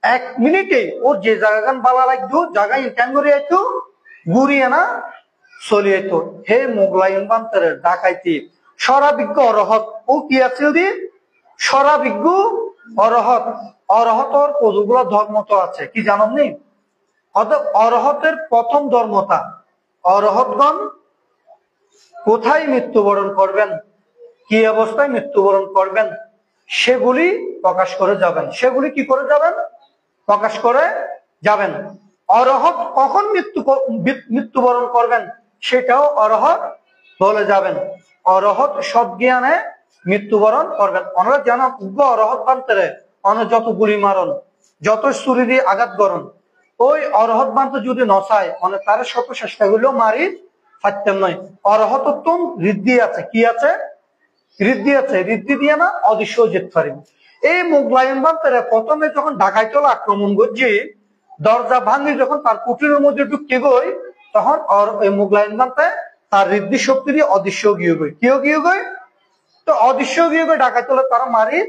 1 মিনিটে ওর যে জায়গাগান বালা লাগতো জায়গায় কেন করে আইতো ঘুরিয়ে না চলে যেত হে মুগলায়ন বান্তের ডাকাইতি সরাবিজ্ঞ অরহত ও কি আছে যদি সরাবিজ্ঞ অরহতর কতগুলো ধর্ম তো আছে কি জানেন নি অরহতের প্রথম ধর্মতা অরহতগণ কোথায় মৃত্যুবরণ করবেন কি অবস্থায় মৃত্যুবরণ করবেন সেগুলি প্রকাশ করে যাবেন সেগুলি কি করে যাবেন প্রকাশ করে যাবেন অরহত কখন মৃত্যুবরণ করবেন সেটাও অরহত বলে যাবেন অরহত সজ্ঞানে মৃত্যুবরণ করবেন ওনারা জানা উগ্র অরহত বান্তেরে অন যত গুলি মারণ যত ছুরি দিয়ে আঘাত করুন ওই অরহত বান্ত যদি নসায় অনেক তার শত চেষ্টা করলেও মারি ফাটতেন নয় অরহতোত্তম ঋদ্ধি আছে কি আছে ঋদ্ধি আছে ঋদ্ধি দিয়ে না অদৃশ্য যেতে পারিব এই মুগলায়ন বান্তেরে প্রথমে যখন ডাকাইতলা আক্রমণ করছে দরজা ভাঙি যখন তার কুটিরের মধ্যে ঢুকতে গই তখন এই মুগলায়ন বান্তে তার ঋদ্ধি শক্তি দিয়ে অদৃশ্য গিয়ে গই কেউ গিয়ে গই তো অদৃশ্য গিয়ে গই ডাকাইতলা তারা মারি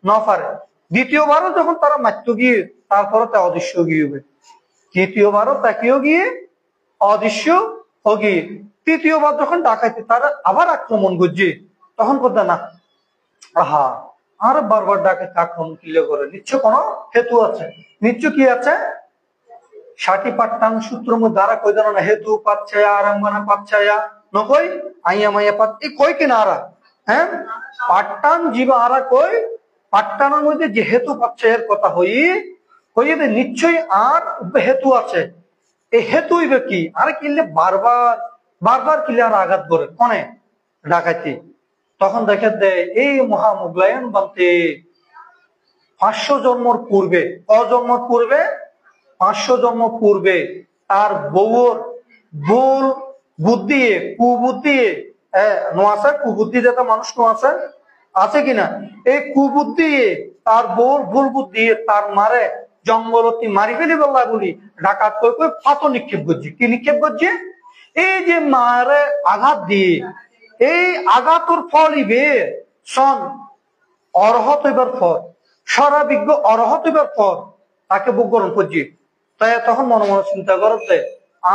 না পারে দ্বিতীয়বারও যখন তারা মারত গিয়ে তারপরে তা অদৃশ্য গিয়ে গই তৃতীয়বারও তাকেও গিয়ে অদৃশ্য ও গিয়ে তৃতীয়বার যখন ডাকাইতে তারা আবার আক্রমণ করছে তখন কথা না আহা আর বারবার ডাকাইতে আক্রমণ কিলে করে নিশ্চয় কোনো হেতু আছে নিশ্চয় কি আছে ষাটি পাট্টান সূত্র মধ্যে দ্বারা কই জানো না হেতু পাচ্ছায়া আরম্ভনা পাচ্ছায়া নকই আইয়া মাইয়া পাত এই কই কিনা আরা হ্যাঁ পাট্টান জীবা আরা কই পাট্টানের মধ্যে যে হেতু পাচ্ছায়ের কথা হইয়ে নিশ্চয়ই আর হেতু আছে এই হেতু হইবে কি আর কিনলে বারবার কিলে আর আঘাত করে কনে ডাকাইতে তখন দেখে দেয় এই মহামুগলায়ন বান্তে 500 জন্মর পূর্বে অজন্মর পূর্বে 500 জন্ম পূর্বে তার বউর ভুল বুদ্ধি কুবুদ্ধি নোয়াছে কুবুদ্ধি যেটা মানুষ নোয়াছে আছে কিনা এই কুবুদ্ধি তার বউর ভুল বুদ্ধি তার মারে জঙ্গলতি মারি ফেলি বললা বলি ডাকাত কই কই পাথর নিক্ষেপ করছি কি নিক্ষেপ করছে এই যে মারে আঘাত দিয়ে এই আঘাতর ফল ইবে সন অরহত এবার ফল সরাবিজ্ঞ অরহত হইবার পর তাকে বুক গ্রহণ করছি। তাই তখন মনে মনে চিন্তা করতে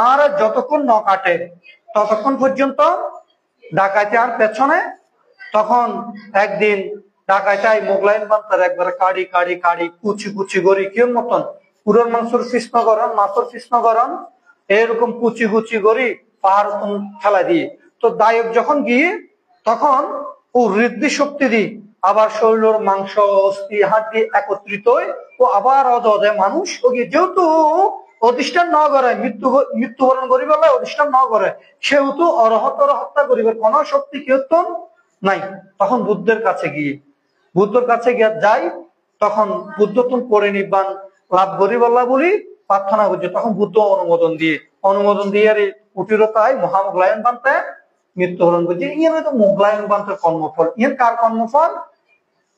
আর যতক্ষণ ন কাটে ততক্ষণ পর্যন্ত ডাকাইতে আর পেছনে। তখন একদিন ডাকাইটাই মোগলাইন বান্তার একবারে কাড়ি কাড়ি কাড়ি কুচি কুচি করি কেউ মতন পুরোর মাংসর কৃষ্ণ গরম মাছর কৃষ্ণ গরম এরকম কুচি কুচি করি পাহাড় খেলা দিয়ে। তো দায়ক যখন গিয়ে তখন ও ঋদ্ধি শক্তি দি আবার শরীরের মাংস অস্থি হাড্ডি একত্রিত হয়ে ও আবার অদে মানুষ ও গিয়ে যেহেতু অধিষ্ঠান ন করে মৃত্যুবরণ করিবার অধিষ্ঠান ন করে সেহেতু অরহত হত্যা করিবার কোন শক্তি কীর্তন নাই। তখন বুদ্ধের কাছে গিয়ে যাই তখন বুদ্ধ তুন পরে নিবান লাভ করিবাল্লা বলি প্রার্থনা করছে। তখন বুদ্ধ অনুমোদন দিয়ে আর কুটিরতায় মহামোগলায়ন বানতে মৃত্যুবরণ করছে। ইয়ে তো মোগলায়ন বান্তের কর্মফল। ইয়ে কার কর্মফল?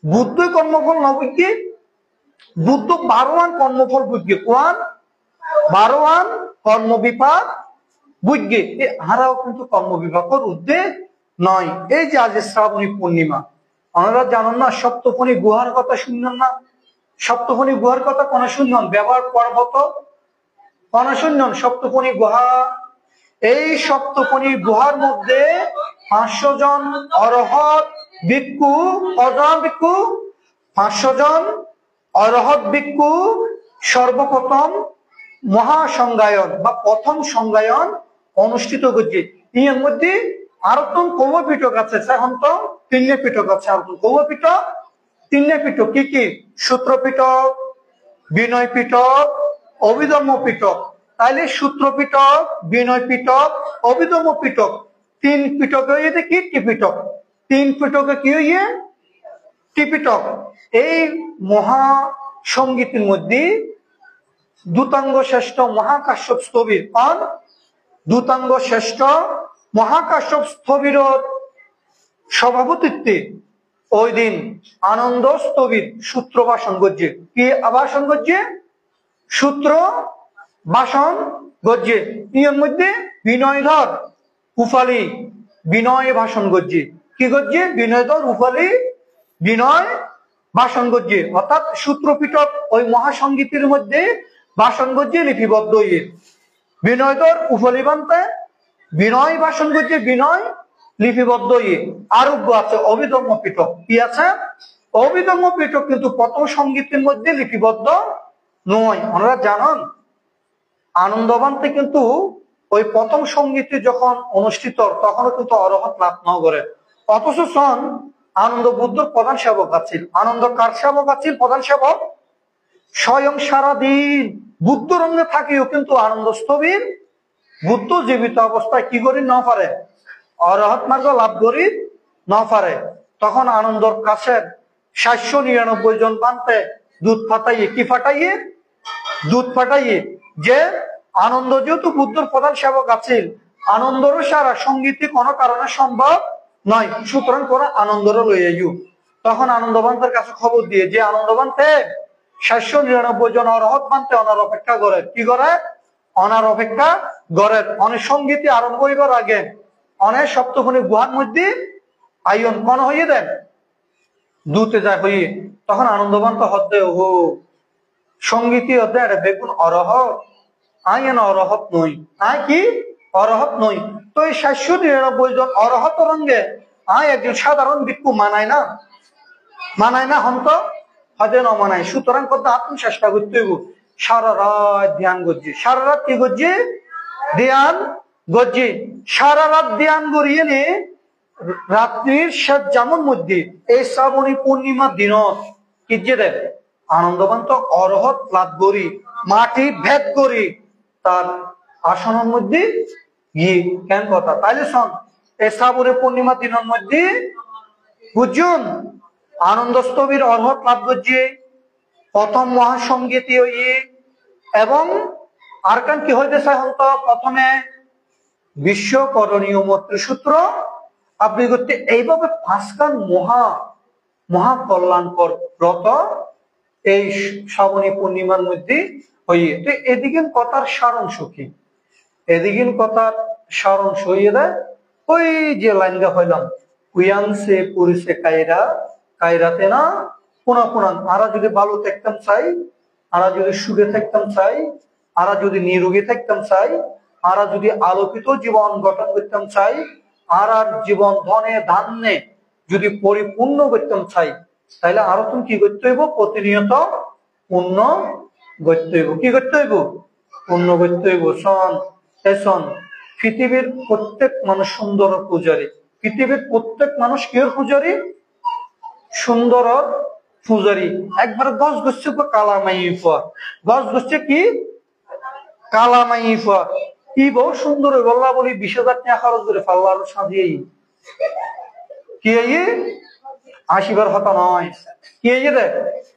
বুদ্ধ কর্মফল না বুঝি বুদ্ধ 12 কর্মফল বুঝি কোয়ান 12 কর্মবিপাক বুঝি হারাও কিন্তু কর্মবিপাকের উদ্দেশ্য নয়। এই যে আজ শ্রাবণী পূর্ণিমা আপনারা জানেন না সপ্তফণী গুহার কথা শুনলেন না? সপ্তফণী গুহার কথা কোন শুনলেন? ব্যবহার পর্বত কোন শুনলেন? সপ্তফণী গুহা। এই সপ্তফণী গুহার মধ্যে 500 জন অরহত ভিক্ষু ভিক্ষু 500 জন অরহত ভিক্ষু সর্বপ্রথম মহাসংজ্ঞায়ন বা প্রথম সংজ্ঞায়ন অনুষ্ঠিত করছে। এর মধ্যে আরো তো কৌব পিটক আছে, এখন তো 3 পিটক আছে। আর কৌব পিটক 3 পিটক কি কি? সূত্র পিটক, বিনয় পিটক, অভিধর্ম পিটক। তাইলে সূত্র পিটক, বিনয় পিটক, অভিধর্ম পিটক 3 পিটক হয়ে কি ত্রিপিটক। 3 পিটকে কি হইয়ে ত্রিপিটক। এই মহা সঙ্গীতের মধ্যে দূতাঙ্গ শ্রেষ্ঠ মহাকাশ্যপ স্থবির দূতাঙ্গ শ্রেষ্ঠ মহাকাশ্যপ স্থবির সভাপতিত্বে ওই দিন আনন্দ স্থবির সূত্র ভাষণ গজ্জে। কি আবাসন গজ্জে? সূত্র ভাষণ গজ্জে। এর মধ্যে বিনয়ধর উফালি বিনয় ভাষণ গজ্জে। কি গজ্জে? বিনয়ধর উফালি বিনয় ভাষণ গজ্জে। অর্থাৎ সূত্রপিটক ওই মহাসঙ্গীতের মধ্যে ভাষণ গজ্জে লিপিবদ্ধ ইয়ে। বিনয়ধর উফালি বান্তে বিনয় ভাষণ গজ্জে, বিনয় লিপিবদ্ধ ইয়ে। আরোগ্য আছে অভিধর্ম পিটক। কি আছে? অভিধর্ম পিটক কিন্তু প্রথম সঙ্গীতের মধ্যে লিপিবদ্ধ নয়। আপনারা জানেন আনন্দবান্তে কিন্তু ওই প্রথম সঙ্গীতে যখন অনুষ্ঠিত তখনও কিন্তু অরহত লাভ ন করে। অথচ সন আনন্দ বুদ্ধর প্রধান সেবক আছিল। আনন্দ কার সেবক আছিল? প্রধান সেবক। স্বয়ং সারাদিন বুদ্ধ রঙে থাকিও কিন্তু আনন্দ স্থবির বুদ্ধ জীবিত অবস্থায় কি করি ন পারে? অরহত মার্গ লাভ করি ন পারে। তখন আনন্দর কাছে 799 জন বানতে দুধ ফাটাইয়ে কি ফাটাইয়ে? দুধ ফাটাইয়ে যে আনন্দ যেহেতু বুদ্ধর প্রধান সেবক আছিল আনন্দরও সারা সঙ্গীতে কোনো কারণে সম্ভব নয়, সুতরাং করে আনন্দরও লইয়া যু। তখন আনন্দবান্তের কাছে খবর দিয়ে যে আনন্দবান্তে 799 জন অরহত বানতে অনার অপেক্ষা করে। কি করে? অনার অপেক্ষা করে। অনেক সঙ্গীতে আরম্ভ হইবার আগে অনেক সপ্তফণী গুহার মধ্যে আইন কোন হইয়ে দেন দুতে যায় হইয়ে। তখন আনন্দবান্ত হতে ও সঙ্গীতি হতে বেগুন অরহত আইন অরহত নই। আয় কি অরহত নই। তো এই 799 জন অরহত রঙ্গে আয় একজন সাধারণ ভিক্ষু মানায় না হন্ত হজে ন মানায়। সুতরাং করতে আত্ম চেষ্টা করতে হইব। সারা রাত ধ্যান করছি। সারা রাত কি করছি? ধ্যান করছি। সারা রাত ধ্যান করিয়ে নে রাত্রির শেষ জামুর মধ্যে এই শ্রাবণী পূর্ণিমা দিন কি যে দেখ আনন্দবান তো অরহত লাভ করি মাটি ভেদ করি তার আসনের মধ্যে গিয়ে কেন কথা। তাইলে শোন এই শ্রাবণী পূর্ণিমা দিনের মধ্যে বুঝুন আনন্দস্তবীর অরহত লাভ করছে প্রথম মহাসঙ্গীতি হইয়ে। এবং আর কান কি হইতেছে হন্ত প্রথমে বিশ্ব করণীয় মৈত্রীসূত্র আপনি করতে এইভাবে 5খান মহা কল্যাণকর ব্রত এই শ্রাবণী পূর্ণিমার মধ্যে হইয়ে। তো এদিকে কথার সারাংশ কি? এদিকে কথার সারাংশ হইয়ে দেয় ওই যে লাইনটা হইলাম কুয়াংসে পুরুষে কায়রা কায়রাতে না পুনা পুনান আরা যদি ভালো থাকতাম চাই, আরা যদি সুখে থাকতাম চাই, আরা যদি নিরোগী থাকতাম চাই, আরা যদি আলোকিত জীবন গঠন করতাম চাই, আর জীবন ধনে ধান্যে যদি পরিপূর্ণ করতাম চাই, তাহলে আরো তুমি কি করতে হইব? প্রতিনিয়ত পূর্ণ করতে হইব। কি করতে হইব? পূর্ণ করতে হইব। শোন, পৃথিবীর প্রত্যেক মানুষ সুন্দর পূজারী। পৃথিবীর প্রত্যেক মানুষ কি পূজারী? সুন্দর পূজারী। একবার গছ গচ্ছে কালামাই গছ গচ্ছে কি কালামাই কি বহু সুন্দর বললা বলি 20,000 টাকা খরচ করে পাল্লা আরো সাজিয়ে কি আসিবার হতা নয়। কি রে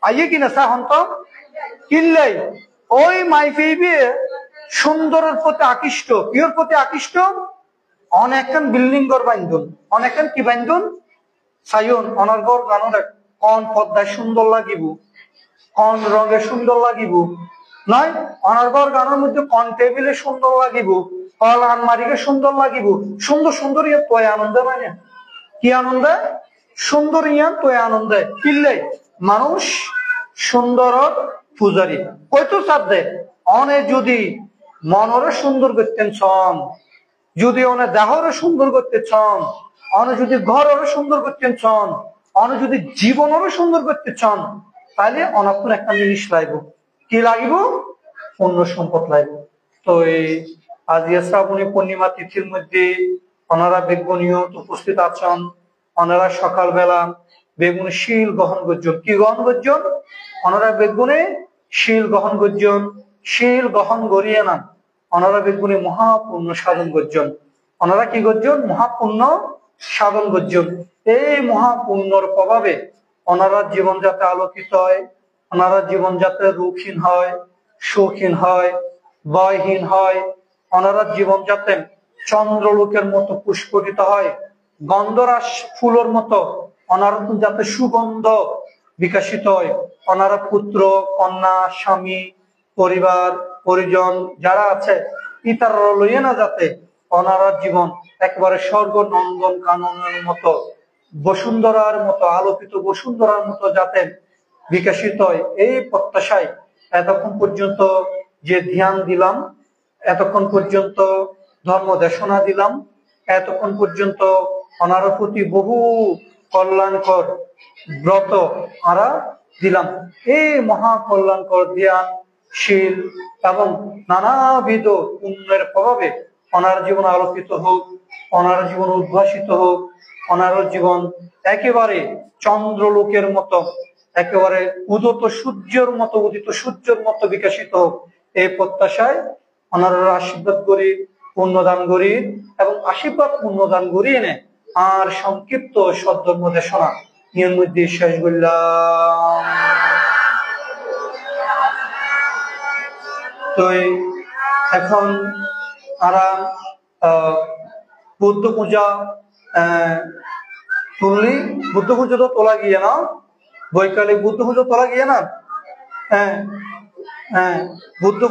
আইয়ে কিনা চা হন্ত কিনলেই ওই মাইফি সুন্দরের প্রতি আকৃষ্ট। কিওর প্রতি আকৃষ্ট? অনেকখান বিল্ডিং ঘর বান্ধুন, অনেকখান কি বান্ধুন সাইন অনর্গর গানোর কোন পদ্মায় সুন্দর লাগিব, কোন রঙে সুন্দর লাগিব, নয় অনর্গর গানের মধ্যে কোন টেবিলে সুন্দর লাগিব, কল আলমারিকে সুন্দর লাগিব। সুন্দর সুন্দর ইয়ে তোয় আনন্দে মানে কি আনন্দে? সুন্দর ইয়ান তোয় আনন্দে। কিনলে মানুষ সুন্দর পূজারী। কইতো সাধ্যে অনে যদি মনরে সুন্দর করতেন ছন, যদি অনে দেহরে সুন্দর করতে ছন, অনে যদি ঘরেরও সুন্দর করতেন ছন, অনে যদি জীবনেরও সুন্দর করতে ছন, তাহলে অনাপুর একটা জিনিস লাগবে। কি লাগিব? পূর্ণ সম্পদ লাগবে। তো এই আজিয়া শ্রাবণী পূর্ণিমা তিথির মধ্যে ওনারা বেগুনীয় উপস্থিত আছেন। ওনারা সকালবেলা বেগুন শিল গ্রহণ করছেন। কি গ্রহণ করছেন? ওনারা বেগুনে শিল গ্রহণ করছেন। শিল গ্রহণ করিয়ে না ওনারা বেগুনে মহাপূর্ণ সাধন করছেন। ওনারা কি করছেন? মহাপূর্ণ সাধন করছেন। এই মহাপূর্ণর প্রভাবে ওনারা জীবন যাতে আলোকিত হয়, ওনারা জীবন যাতে রূপহীন হয়, সুখহীন হয়, ভয়হীন হয়, ওনারা জীবন যাতে চন্দ্রলোকের মতো পুষ্পটিত হয়, গন্ধরাস ফুলের মতো ওনারা যাতে সুগন্ধ বিকাশিত হয়, ওনারা পুত্র কন্যা স্বামী পরিবার পরিজন যারা আছে ইতারা লইয়ে না যাতে ওনারা জীবন একেবারে স্বর্গ নন্দন কাননের মতো বসুন্ধরার মতো আলোকিত বসুন্ধরার মতো যাতে বিকাশিত হয়, এই প্রত্যাশায় এতক্ষণ পর্যন্ত যে ধ্যান দিলাম, এতক্ষণ পর্যন্ত ধর্ম দেশনা দিলাম, এতক্ষণ পর্যন্ত ওনার প্রতি বহু কল্যাণকর ব্রত আমরা দিলাম। এই মহা কল্যাণকর ধ্যান শীল এবং নানাবিধ পুণ্যের প্রভাবে ওনার জীবন আলোকিত হোক, ওনার জীবন উদ্ভাসিত হোক, ওনার জীবন একেবারে চন্দ্রলোকের মতো একেবারে উদিত সূর্যের মতো বিকাশিত হোক, এই প্রত্যাশায় ওনার আশীর্বাদ করি, পুণ্যদান করি এবং আশীর্বাদ পুণ্যদান করি এনে আর সংক্ষিপ্ত সদ্ধর্ম দেশনা এর মধ্যে শেষ করলাম। তো এখন আমরা বুদ্ধ পূজা তুললি, বুদ্ধ পূজা তো তোলা গিয়ে না, বৈকালিক বুদ্ধ পূজা তোলা গিয়ে না। হ্যাঁ হ্যাঁ বুদ্ধ